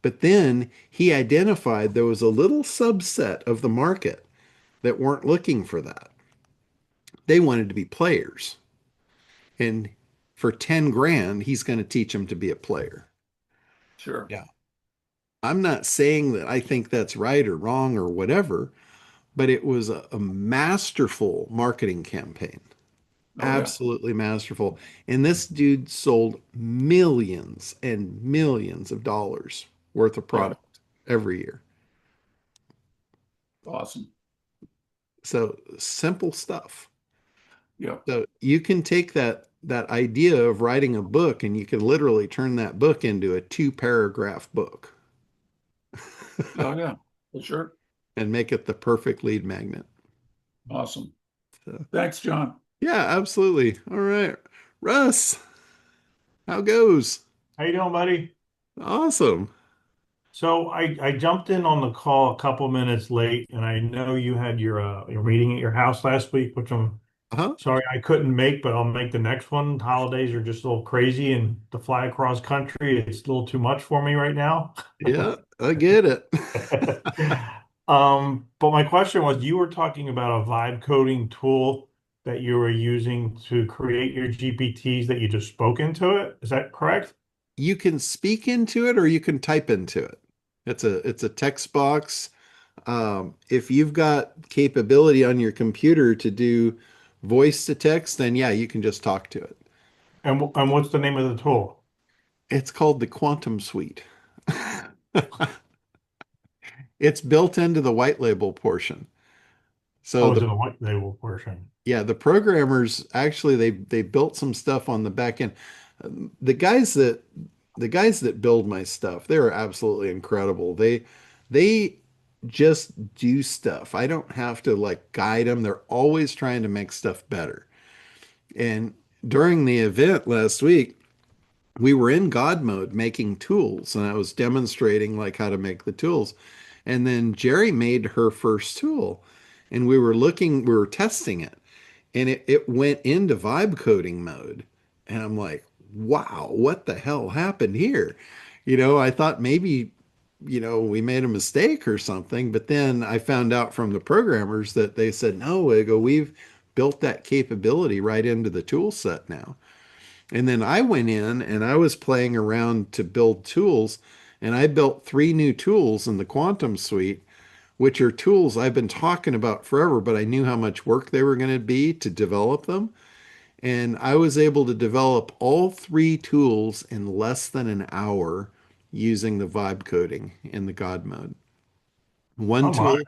But then he identified there was a little subset of the market that weren't looking for that. They wanted to be players. And for 10 grand, he's going to teach them to be a player. Sure. Yeah. I'm not saying that I think that's right or wrong or whatever, but it was a masterful marketing campaign. Oh yeah, Absolutely masterful. And this dude sold millions and millions of dollars worth of yeah, product every year. awesome. So simple stuff. Yeah, So you can take that idea of writing a book and you can literally turn that book into a two-paragraph book oh yeah, for sure. and make it the perfect lead magnet. Awesome. So, Thanks, John. yeah, absolutely. All right. Russ, how goes? How you doing, buddy? Awesome. So I jumped in on the call a couple minutes late, and I know you had your meeting at your house last week, which I'm Uh-huh. sorry I couldn't make, but I'll make the next one. Holidays are just a little crazy, and to fly across country, it's a little too much for me right now. Yeah, I get it. But my question was, you were talking about a vibe coding tool that you were using to create your GPTs that you just spoke into it. Is that correct? You can speak into it or you can type into it. It's a text box. If you've got capability on your computer to do voice to text, then yeah, you can just talk to it. And what's the name of the tool? It's called the Quantum Suite. It's built into the white label portion. So Oh, it's the in the white label portion. yeah, the programmers actually they built some stuff on the back end. The guys that the guys that build my stuff, they're absolutely incredible. They just do stuff. I don't have to like guide them. They're always trying to make stuff better. And during the event last week, we were in God mode making tools, and I was demonstrating like how to make the tools. And then Jerry made her first tool, and we were testing it, and it went into vibe coding mode. And I'm like, wow, what the hell happened here? I thought maybe, we made a mistake or something, but then I found out from the programmers that they said, no, Igo, we've built that capability right into the tool set now. And then I went in and I was playing around to build tools, and I built three new tools in the Quantum Suite, which are tools I've been talking about forever, but I knew how much work they were going to be to develop them. And I was able to develop all three tools in less than an hour using the vibe coding in the God mode. One Oh my. tool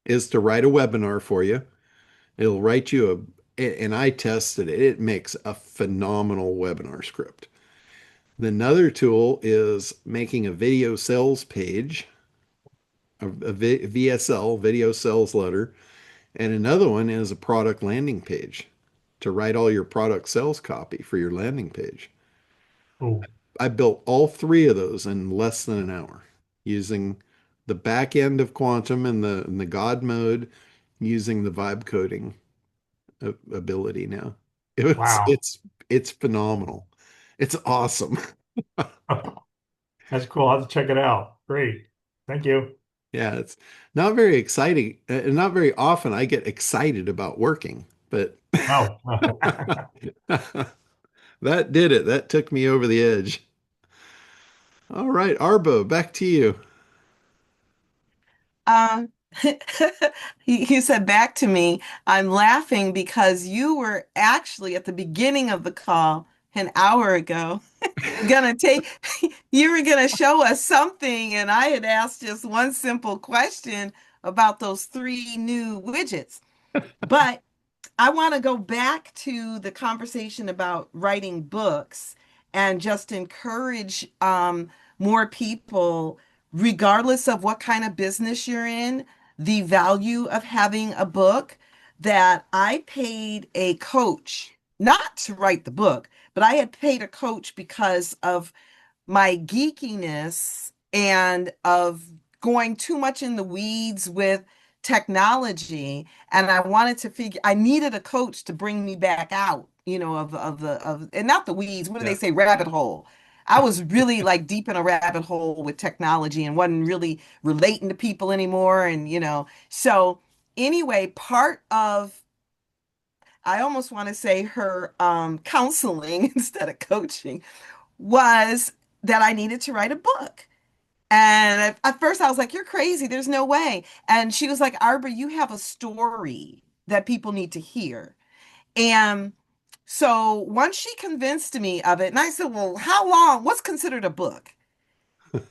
is to write a webinar for you. It'll write you and I tested it. It makes a phenomenal webinar script. Another tool is making a video sales page, a VSL, video sales letter. And another one is a product landing page to write all your product sales copy for your landing page. Oh, I built all three of those in less than an hour using the back end of Quantum and the God mode using the vibe coding ability now. It's wow. it's it's phenomenal. It's awesome. That's cool. I'll have to check it out. Great. Thank you. Yeah, it's not very exciting and not very often I get excited about working, but Oh. that did it. That took me over the edge. All right, Arbo, back to you. Um, you said back to me. I'm laughing because you were actually at the beginning of the call an hour ago gonna take you were gonna show us something, and I had asked just one simple question about those three new widgets. But I want to go back to the conversation about writing books and just encourage more people, regardless of what kind of business you're in, the value of having a book. That I paid a coach, not to write the book, but I had paid a coach because of my geekiness and of going too much in the weeds with technology. And I wanted to figure, I needed a coach to bring me back out, and not the weeds, what do they Yeah. say, rabbit hole. I was really like deep in a rabbit hole with technology and wasn't really relating to people anymore. So anyway, part of, I almost want to say her counseling instead of coaching was that I needed to write a book. And at first I was like, you're crazy. There's no way. And she was like, Arbor, you have a story that people need to hear. And so once she convinced me of it, and I said, well, how long? What's considered a book?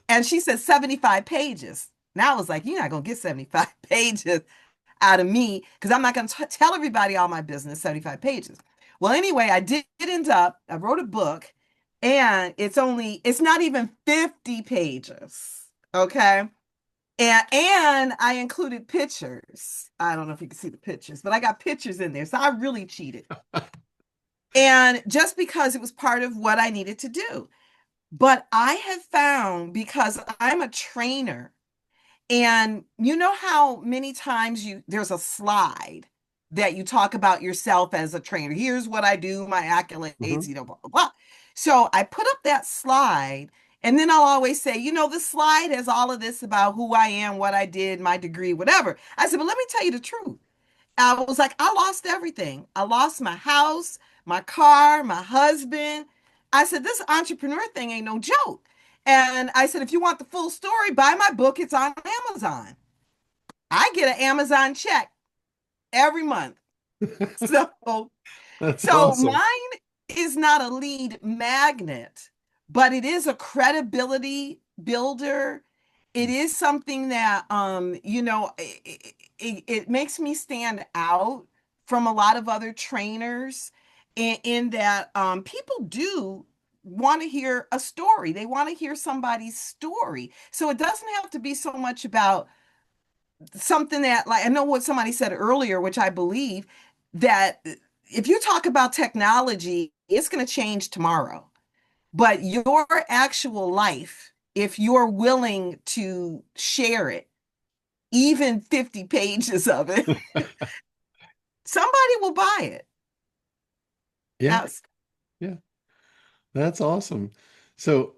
And she said 75 pages. Now I was like, you're not going to get 75 pages out of me because I'm not going to tell everybody all my business, 75 pages. Well, anyway, I did end up, I wrote a book and it's not even 50 pages. Okay. And I included pictures. I don't know if you can see the pictures, but I got pictures in there. So I really cheated. And just because it was part of what I needed to do. But I have found because I'm a trainer, and you know how many times there's a slide that you talk about yourself as a trainer. Here's what I do, my accolades, Mhm. blah, blah, blah. So I put up that slide, and then I'll always say, the slide has all of this about who I am, what I did, my degree, whatever. I said, but let me tell you the truth. I was like, I lost everything. I lost my house, my car, my husband. I said, this entrepreneur thing ain't no joke. And I said, if you want the full story, buy my book. It's on Amazon. I get an Amazon check every month. So That's so awesome. mine is not a lead magnet, but it is a credibility builder. It is something that it makes me stand out from a lot of other trainers in that people do want to hear a story. They want to hear somebody's story. So it doesn't have to be so much about something that, like, I know what somebody said earlier, which I believe, that if you talk about technology, it's going to change tomorrow. But your actual life, if you're willing to share it, even 50 pages of it, somebody will buy it. Yeah, That's, yeah, that's awesome. So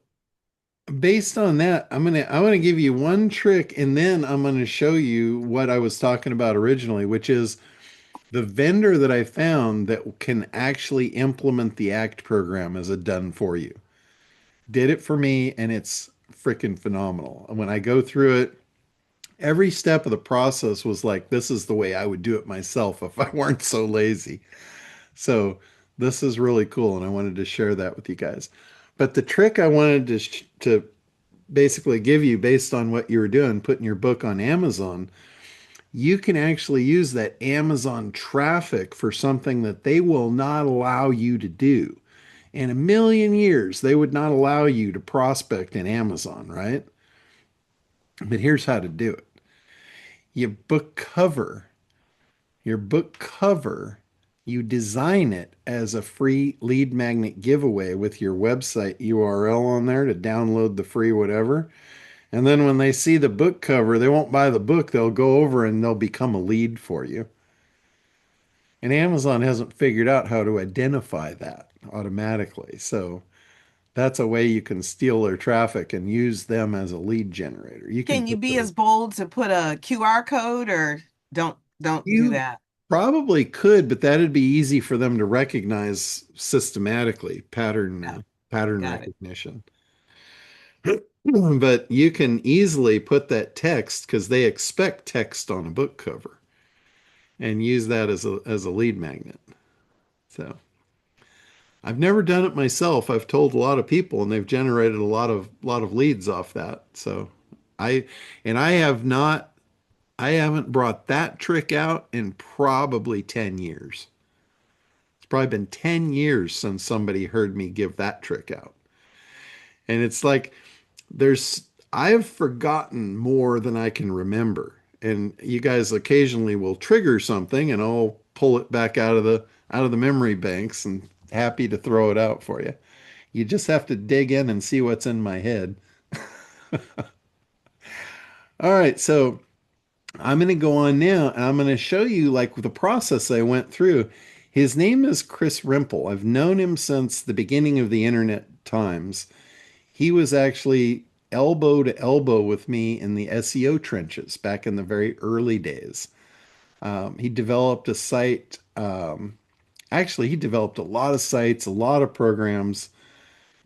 based on that, I'm gonna give you one trick and then I'm gonna show you what I was talking about originally, which is the vendor that I found that can actually implement the ACT program as a done for you. Did it for me and it's freaking phenomenal. And when I go through it, every step of the process was like, this is the way I would do it myself if I weren't so lazy. So this is really cool, and I wanted to share that with you guys. But the trick I wanted to basically give you based on what you were doing, putting your book on Amazon, you can actually use that Amazon traffic for something that they will not allow you to do. In a million years, they would not allow you to prospect in Amazon, right? But here's how to do it. You book cover Your book cover, you design it as a free lead magnet giveaway with your website URL on there to download the free whatever. And then when they see the book cover, they won't buy the book. They'll go over and they'll become a lead for you. And Amazon hasn't figured out how to identify that automatically. So that's a way you can steal their traffic and use them as a lead generator. You can can you put be those. as bold to put a QR code, or don't do You that? probably could, but that'd be easy for them to recognize systematically, Yeah, pattern got it. recognition. But you can easily put that text because they expect text on a book cover and use that as a lead magnet. So I've never done it myself. I've told a lot of people and they've generated a lot of leads off that. So I and I haven't brought that trick out in probably 10 years. It's probably been 10 years since somebody heard me give that trick out. And it's like I've forgotten more than I can remember. And you guys occasionally will trigger something and I'll pull it back out of the memory banks and happy to throw it out for you. You just have to dig in and see what's in my head. All right, so I'm going to go on now and I'm going to show you like the process I went through. His name is Chris Rimple. I've known him since the beginning of the internet times. He was actually elbow to elbow with me in the SEO trenches back in the very early days. He developed a site. Actually, he developed a lot of sites, a lot of programs,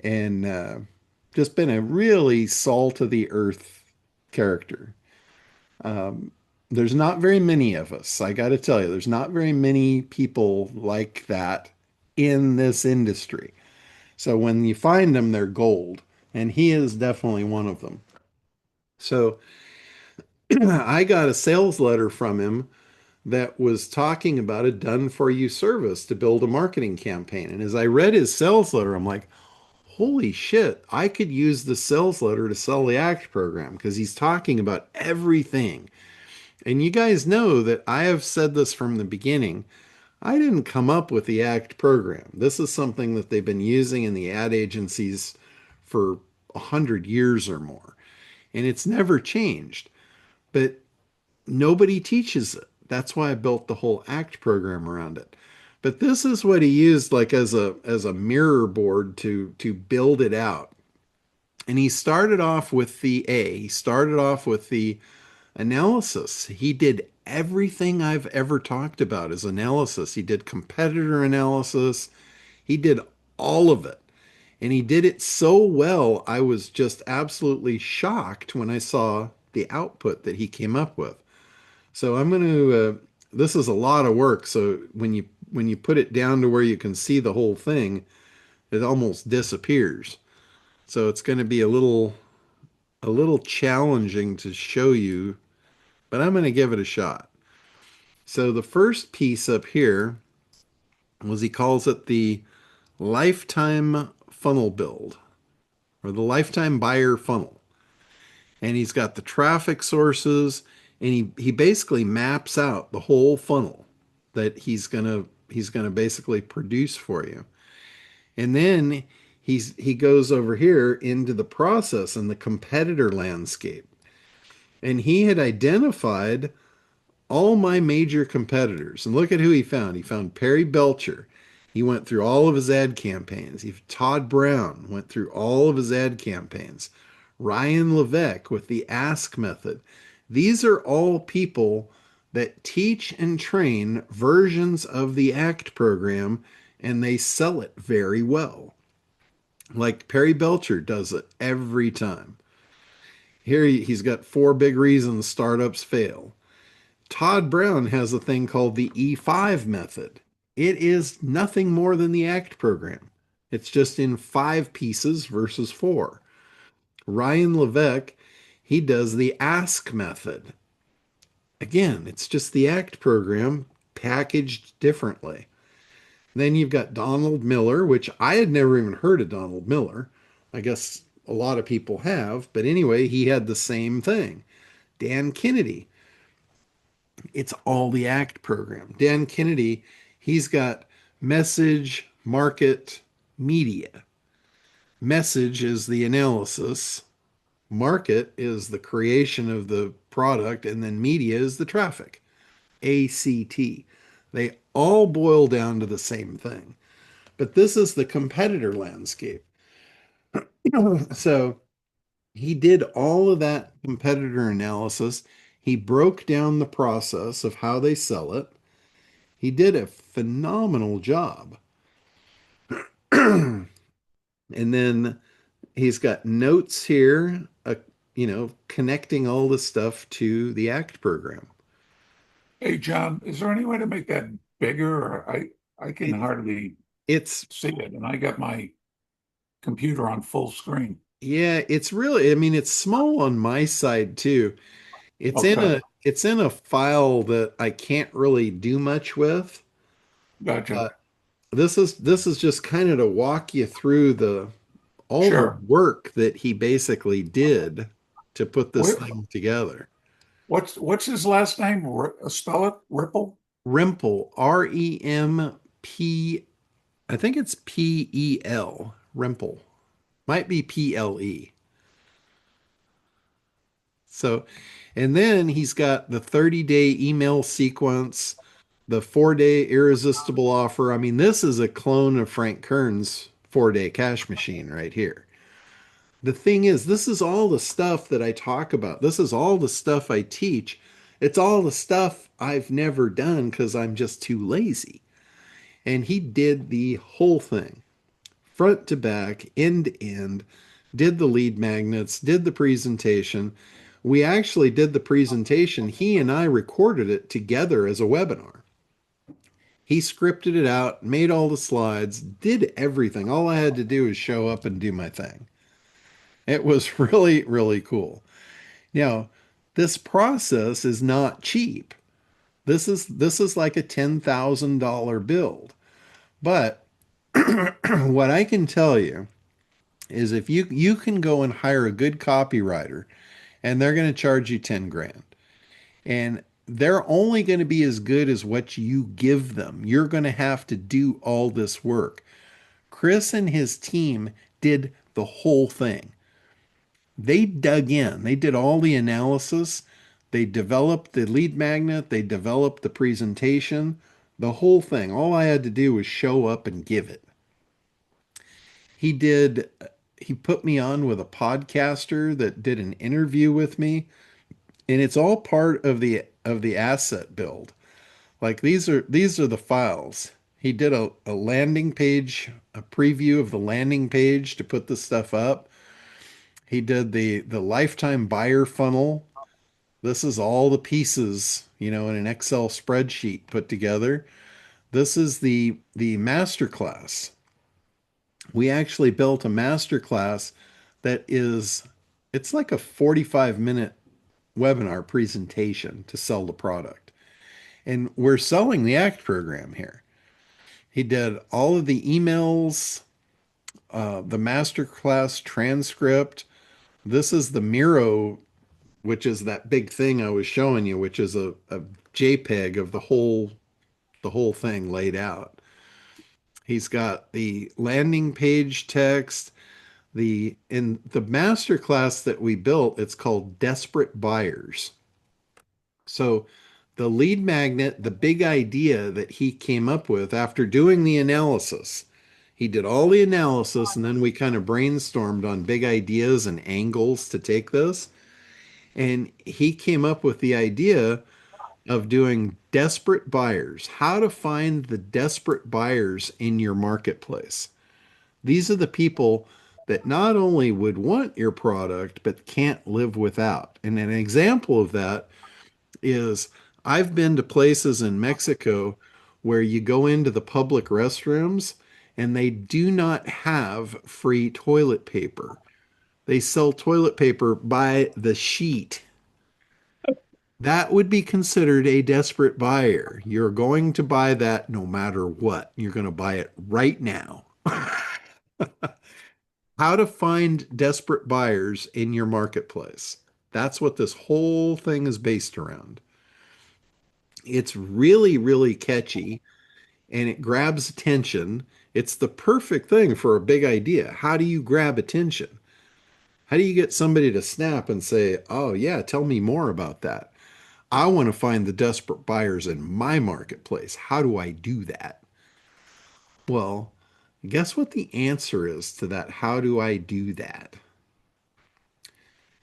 and just been a really salt of the earth character. Um, there's not very many of us. I got to tell you, there's not very many people like that in this industry. So when you find them, they're gold. And he is definitely one of them. So I got a sales letter from him that was talking about a done for you service to build a marketing campaign. And as I read his sales letter, I'm like, holy shit, I could use the sales letter to sell the ACT program because he's talking about everything. And you guys know that I have said this from the beginning. I didn't come up with the ACT program. This is something that they've been using in the ad agencies for 100 years or more. And it's never changed. But nobody teaches it. That's why I built the whole ACT program around it. But this is what he used like as a mirror board to build it out. And he started off with the A. He started off with the analysis. He did everything I've ever talked about as analysis. He did competitor analysis. He did all of it. And he did it so well, I was just absolutely shocked when I saw the output that he came up with. So I'm going to, this is a lot of work. So when you put it down to where you can see the whole thing, it almost disappears. So it's going to be a little challenging to show you, but I'm going to give it a shot. So the first piece up here was he calls it the lifetime funnel build or the lifetime buyer funnel. And he's got the traffic sources and he basically maps out the whole funnel that he's gonna basically produce for you. And then he goes over here into the process and the competitor landscape. And he had identified all my major competitors. And look at who he found. He found Perry Belcher. He went through all of his ad campaigns. Todd Brown went through all of his ad campaigns. Ryan Levesque with the Ask method. These are all people that teach and train versions of the ACT program, and they sell it very well. Like Perry Belcher does it every time. Here he's got 4 big reasons startups fail. Todd Brown has a thing called the E5 method. It is nothing more than the ACT program. It's just in 5 pieces versus 4. Ryan Levesque, he does the Ask method. Again, it's just the ACT program packaged differently. Then you've got Donald Miller, which I had never even heard of Donald Miller. I guess a lot of people have, but anyway, he had the same thing. Dan Kennedy, it's all the ACT program. Dan Kennedy, he's got message, market, media. Message is the analysis, market is the creation of the product, and then media is the traffic. ACT. They all boil down to the same thing. But this is the competitor landscape. So he did all of that competitor analysis. He broke down the process of how they sell it. He did a phenomenal job. And then he's got notes here, connecting all the stuff to the ACT program. Hey, John, is there any way to make that bigger? Or I can hardly It's see it, and I got my computer on full screen. yeah, it's really, I mean, it's small on my side too. It's in Okay, a file that I can't really do much with. gotcha. This is just kind of to walk you through the all the Sure. work that he basically did to put this Where, thing together. what's his last name? Spell it, Ripple? Remple, Remp, I think it's Pel, Remple. Might be Ple. So, and then he's got the 30-day email sequence, the 4-day irresistible offer. I mean, this is a clone of Frank Kern's 4-day cash machine right here. The thing is, this is all the stuff that I talk about. This is all the stuff I teach. It's all the stuff I've never done because I'm just too lazy. And he did the whole thing, front to back, end to end, did the lead magnets, did the presentation. We actually did the presentation. He and I recorded it together as a webinar. He scripted it out, made all the slides, did everything. All I had to do was show up and do my thing. It was really, really cool. Now, this process is not cheap. This is like a $10,000 build. But what I can tell you is if you can go and hire a good copywriter and they're going to charge you 10 grand and they're only going to be as good as what you give them. You're going to have to do all this work. Chris and his team did the whole thing. They dug in. They did all the analysis. They developed the lead magnet. They developed the presentation, the whole thing. All I had to do was show up and give it. He did, he put me on with a podcaster that did an interview with me, and it's all part of the asset build. Like these are the files. He did a landing page, a preview of the landing page to put the stuff up. He did the lifetime buyer funnel. This is all the pieces, in an Excel spreadsheet put together. This is the master class. We actually built a master class that is it's like a 45-minute webinar presentation to sell the product. And we're selling the ACT program here. He did all of the emails, the master class transcript. This is the Miro, which is that big thing I was showing you, which is a JPEG of the whole thing laid out. He's got the landing page text. In the master class that we built, it's called Desperate Buyers. So the lead magnet, the big idea that he came up with after doing the analysis, he did all the analysis and then we kind of brainstormed on big ideas and angles to take this. And he came up with the idea of doing desperate buyers, how to find the desperate buyers in your marketplace. These are the people that not only would want your product, but can't live without. And an example of that is I've been to places in Mexico where you go into the public restrooms and they do not have free toilet paper. They sell toilet paper by the sheet. That would be considered a desperate buyer. You're going to buy that no matter what. You're going to buy it right now. How to find desperate buyers in your marketplace. That's what this whole thing is based around. It's really, really catchy and it grabs attention. It's the perfect thing for a big idea. How do you grab attention? How do you get somebody to snap and say, oh, yeah, tell me more about that? I want to find the desperate buyers in my marketplace. How do I do that? Well, guess what the answer is to that? How do I do that?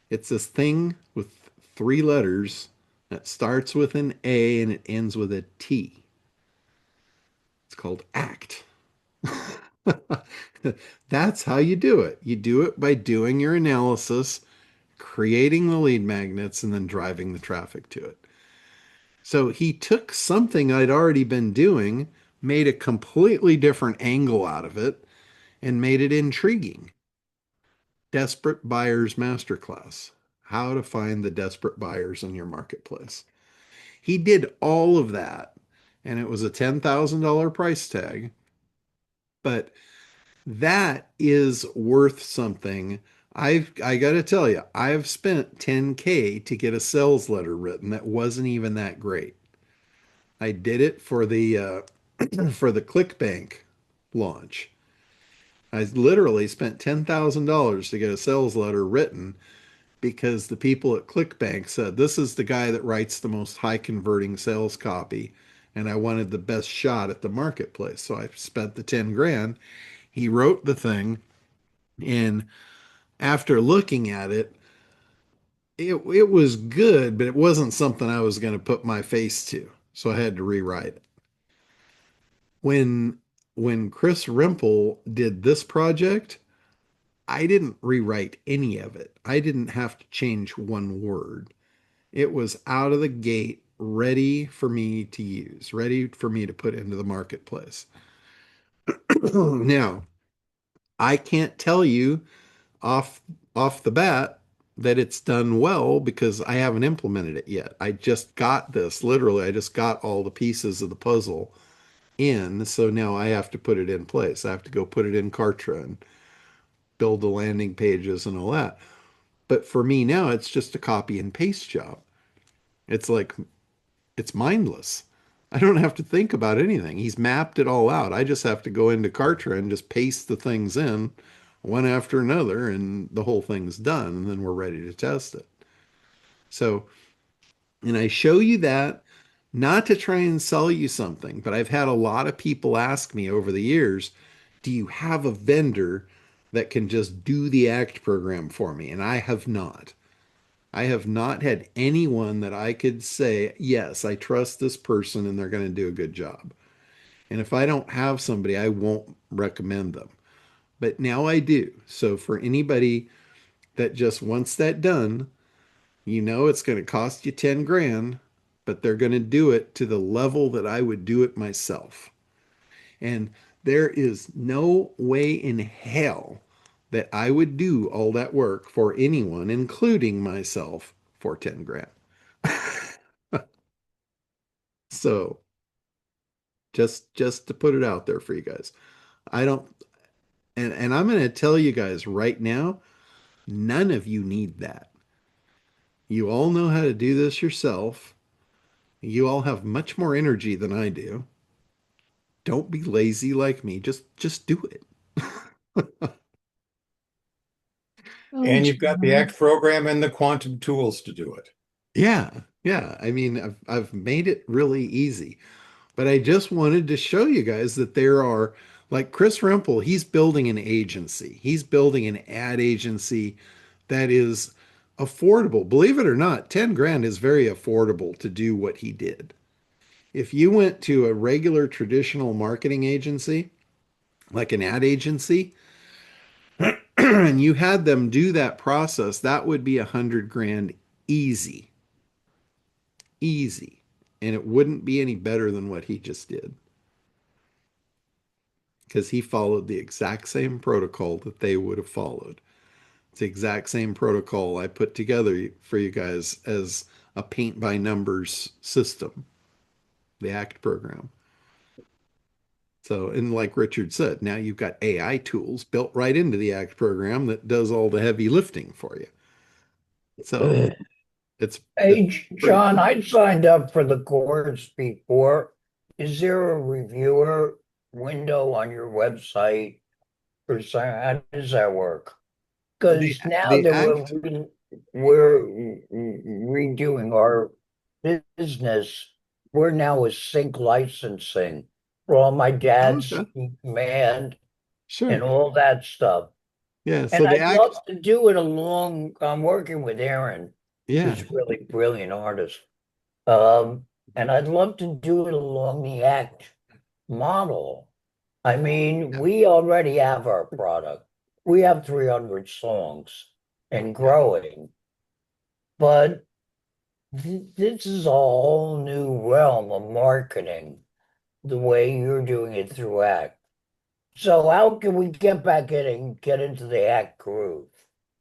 It's this thing with three letters that starts with an A and it ends with a T. It's called ACT. That's how you do it. You do it by doing your analysis, creating the lead magnets, and then driving the traffic to it. So he took something I'd already been doing, made a completely different angle out of it, and made it intriguing. Desperate Buyers Masterclass. How to find the desperate buyers in your marketplace. He did all of that, and it was a $10,000 price tag, but that is worth something. I got to tell you, I've spent 10K to get a sales letter written that wasn't even that great. I did it for the for the ClickBank launch. I literally spent $10,000 to get a sales letter written because the people at ClickBank said this is the guy that writes the most high converting sales copy and I wanted the best shot at the marketplace. So I spent the 10 grand. He wrote the thing and after looking at it, it was good, but it wasn't something I was going to put my face to. So I had to rewrite it. When when Chris Rimple did this project, I didn't rewrite any of it. I didn't have to change one word. It was out of the gate, ready for me to use, ready for me to put into the marketplace. Now, I can't tell you off off the bat that it's done well because I haven't implemented it yet. I just got this, literally, I just got all the pieces of the puzzle in, so now I have to put it in place. I have to go put it in Kartra and build the landing pages and all that. But for me now, it's just a copy and paste job. It's like it's mindless. I don't have to think about anything. He's mapped it all out. I just have to go into Kartra and just paste the things in one after another, and the whole thing's done, and then we're ready to test it. So, and I show you that not to try and sell you something, but I've had a lot of people ask me over the years, do you have a vendor that can just do the ACT program for me? And I have not. I have not had anyone that I could say, yes, I trust this person and they're going to do a good job. And if I don't have somebody, I won't recommend them. But now I do. So for anybody that just wants that done, you know it's going to cost you 10 grand, but they're going to do it to the level that I would do it myself. And there is no way in hell that I would do all that work for anyone, including myself, for 10 grand. So just to put it out there for you guys. I don't and I'm going to tell you guys right now, none of you need that. You all know how to do this yourself. You all have much more energy than I do. Don't be lazy like me. Just do it. Oh, And you've got the John. ACT program and the quantum tools to do it. Yeah. Yeah. I mean, I've made it really easy. But I just wanted to show you guys that there are, like Chris Rempel, he's building an agency. He's building an ad agency that is affordable. Believe it or not, 10 grand is very affordable to do what he did. If you went to a regular traditional marketing agency, like an ad agency, and you had them do that process, that would be 100 grand easy, easy. And it wouldn't be any better than what he just did because he followed the exact same protocol that they would have followed. It's the exact same protocol I put together for you guys as a paint by numbers system, the ACT program. So, and like Richard said, now you've got AI tools built right into the ACT program that does all the heavy lifting for you. So it's Hey, pretty John, cool. I signed up for the course before. Is there a reviewer window on your website or something? How does that work? The Because now the that ACT, we're redoing our business, we're now with sync licensing for all my dad's okay, command and sure. all that stuff. Yeah, And so the I'd love ACT, to do it along, I'm working with Aaron, yeah. who's a really brilliant artist. Um, and I'd love to do it along the ACT model. I mean, Yeah, we already have our product. We have 300 songs and yeah. growing, but this is a whole new realm of marketing, the way you're doing it through ACT. So how can we get back in and get into the ACT groove?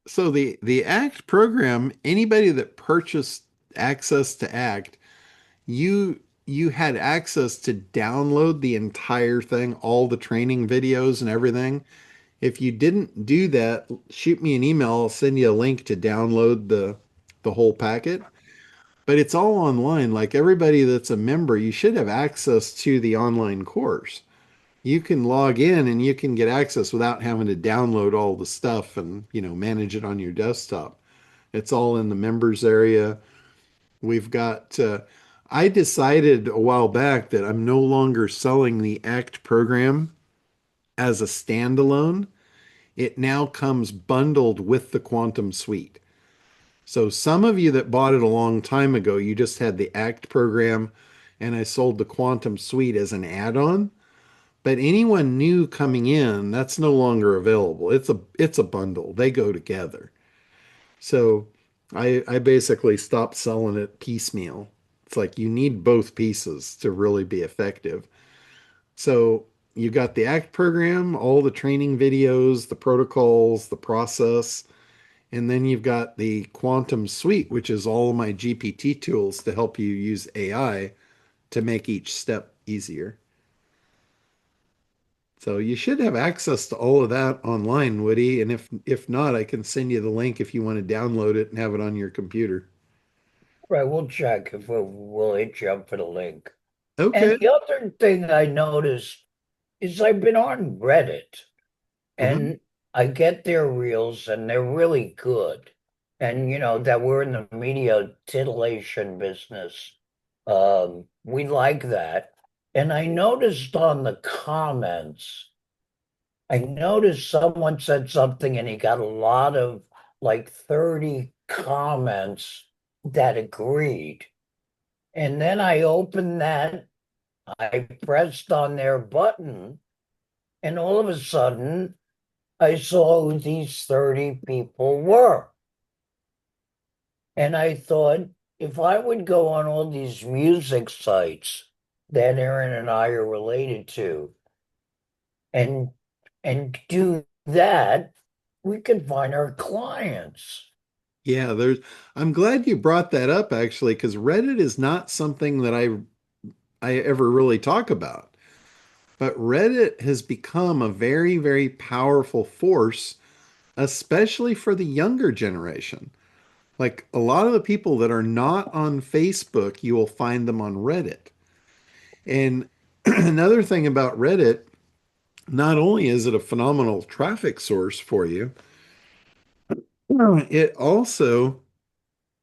So the ACT program, anybody that purchased access to ACT, you had access to download the entire thing, all the training videos and everything. If you didn't do that, shoot me an email. I'll send you a link to download the whole packet. But it's all online. Like everybody that's a member, you should have access to the online course. You can log in and you can get access without having to download all the stuff and, manage it on your desktop. It's all in the members area. We've got, I decided a while back that I'm no longer selling the ACT program as a standalone. It now comes bundled with the Quantum Suite. So some of you that bought it a long time ago, you just had the ACT program and I sold the Quantum Suite as an add-on. But anyone new coming in, that's no longer available. It's a bundle. They go together. So I basically stopped selling it piecemeal. It's like you need both pieces to really be effective. So you got the ACT program, all the training videos, the protocols, the process, and then you've got the Quantum Suite, which is all of my GPT tools to help you use AI to make each step easier. So you should have access to all of that online, Woody. And if not, I can send you the link if you want to download it and have it on your computer. Right, we'll check if we'll hit you up for the link. And Okay. the other thing I noticed is I've been on Reddit Hmm. and I get their reels and they're really good. And that we're in the media titillation business. We like that. And I noticed on the comments, I noticed someone said something and he got a lot of like 30 comments that agreed. And then I opened that, I pressed on their button, and all of a sudden I saw who these 30 people were. And I thought, if I would go on all these music sites that Aaron and I are related to and do that, we could find our clients. Yeah, I'm glad you brought that up actually, because Reddit is not something that I ever really talk about. But Reddit has become a very, very powerful force, especially for the younger generation. Like a lot of the people that are not on Facebook, you will find them on Reddit. And another thing about Reddit, not only is it a phenomenal traffic source for you, it also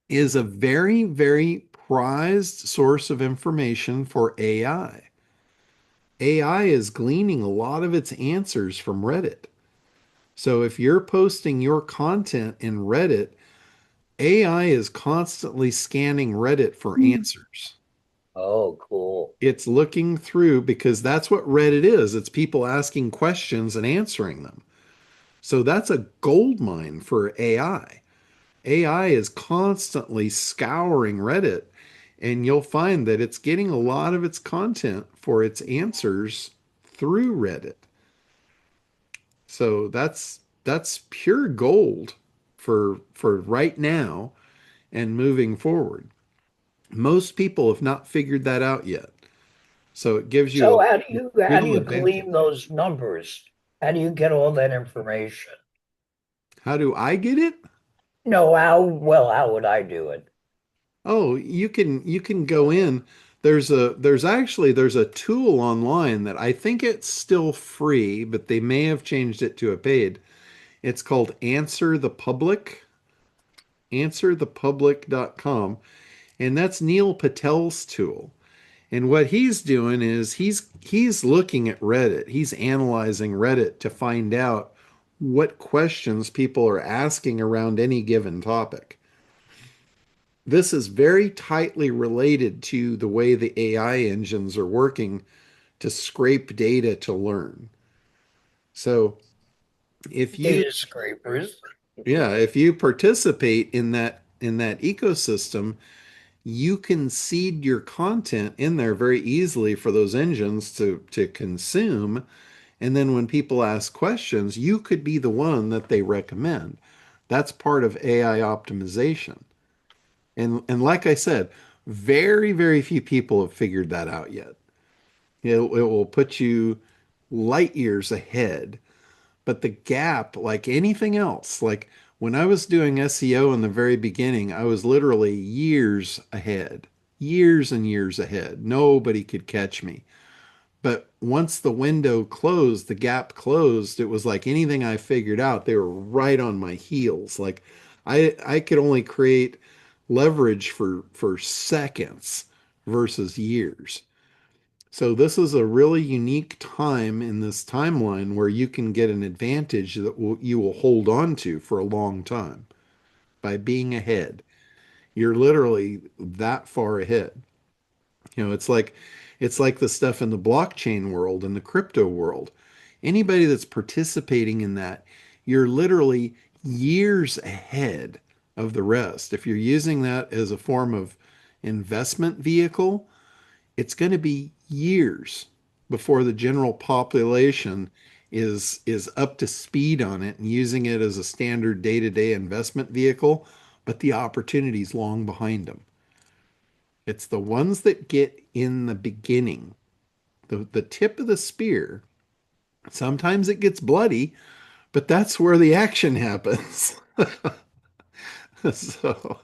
is a very, very prized source of information for AI. AI is gleaning a lot of its answers from Reddit. So if you're posting your content in Reddit, AI is constantly scanning Reddit for answers. Oh, cool. It's looking through because that's what Reddit is. It's people asking questions and answering them. So that's a gold mine for AI. AI is constantly scouring Reddit, and you'll find that it's getting a lot of its content for its answers through Reddit. So that's pure gold for right now and moving forward. Most people have not figured that out yet. So it gives you So a how do real you advantage. glean those numbers? How do you get all that information? How do I get it? No, how would I do it? Oh, you can go in. There's a tool online that I think it's still free, but they may have changed it to a paid. It's called Answer the Public, answerthepublic.com, and that's Neil Patel's tool. And what he's doing is he's looking at Reddit. He's analyzing Reddit to find out what questions people are asking around any given topic. This is very tightly related to the way the AI engines are working to scrape data to learn. So if you Data scrapers. yeah, if you participate in that ecosystem, you can seed your content in there very easily for those engines to consume. And then when people ask questions, you could be the one that they recommend. That's part of AI optimization. And like I said, very, very few people have figured that out yet. It will put you light years ahead. But the gap, like anything else, like when I was doing SEO in the very beginning, I was literally years ahead, years and years ahead. Nobody could catch me. But once the window closed, the gap closed, it was like anything I figured out, they were right on my heels. Like I could only create leverage for seconds versus years. So this is a really unique time in this timeline where you can get an advantage that you will hold on to for a long time by being ahead. You're literally that far ahead. It's like It's like the stuff in the blockchain world and the crypto world. Anybody that's participating in that, you're literally years ahead of the rest. If you're using that as a form of investment vehicle, it's going to be years before the general population is up to speed on it and using it as a standard day-to-day investment vehicle, but the opportunity's long behind them. It's the ones that get in the beginning, the tip of the spear. Sometimes it gets bloody, but that's where the action happens. So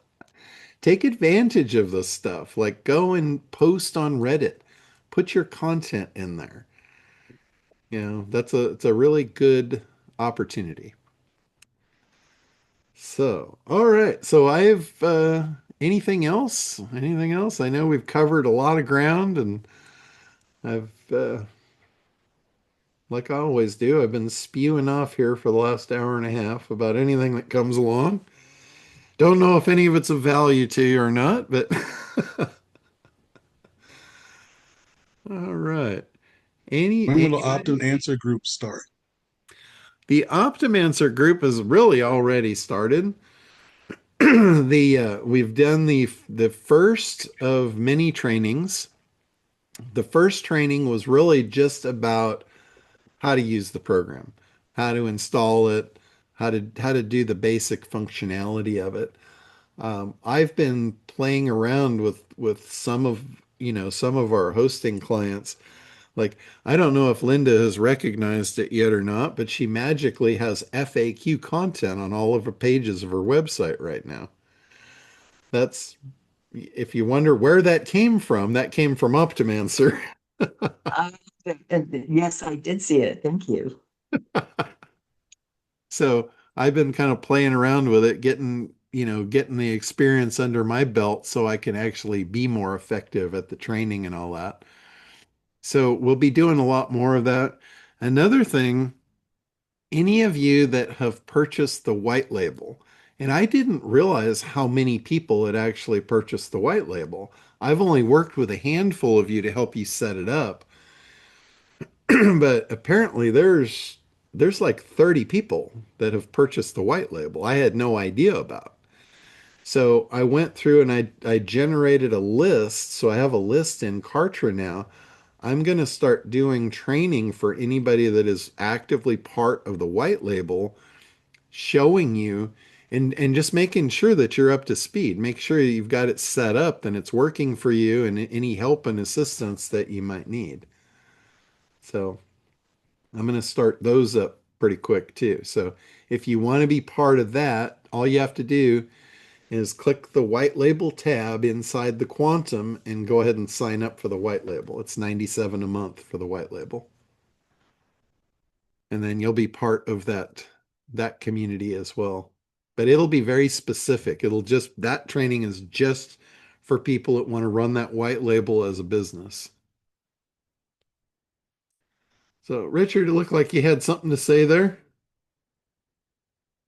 take advantage of this stuff. Like go and post on Reddit. Put your content in there. You know, it's a really good opportunity. So, all right. So I've anything else? Anything else? I know we've covered a lot of ground and I've like I always do, I've been spewing off here for the last hour and a half about anything that comes along. Don't know if any of it's of value to you or not, but all right. When will the Anybody? opt and answer group start? The Optimancer group has really already started. The we've done the first of many trainings. The first training was really just about how to use the program, how to install it, how to do the basic functionality of it. I've been playing around with some of some of our hosting clients. Like I don't know if Linda has recognized it yet or not, but she magically has FAQ content on all of the pages of her website right now. That's if you wonder where that came from Optimancer. Uh, yes, I did see it. Thank you. So I've been kind of playing around with it, getting the experience under my belt so I can actually be more effective at the training and all that. So we'll be doing a lot more of that. Another thing, any of you that have purchased the white label, and I didn't realize how many people had actually purchased the white label. I've only worked with a handful of you to help you set it up, but apparently there's like 30 people that have purchased the white label. I had no idea about. So I went through and I generated a list. So I have a list in Kartra now. I'm going to start doing training for anybody that is actively part of the white label, showing you and just making sure that you're up to speed. Make sure you've got it set up and it's working for you and any help and assistance that you might need. So I'm going to start those up pretty quick too. So if you want to be part of that, all you have to do is click the white label tab inside the Quantum and go ahead and sign up for the white label. It's 97 a month for the white label. And then you'll be part of that community as well. But it'll be very specific. That training is just for people that want to run that white label as a business. So Richard, it looked like you had something to say there.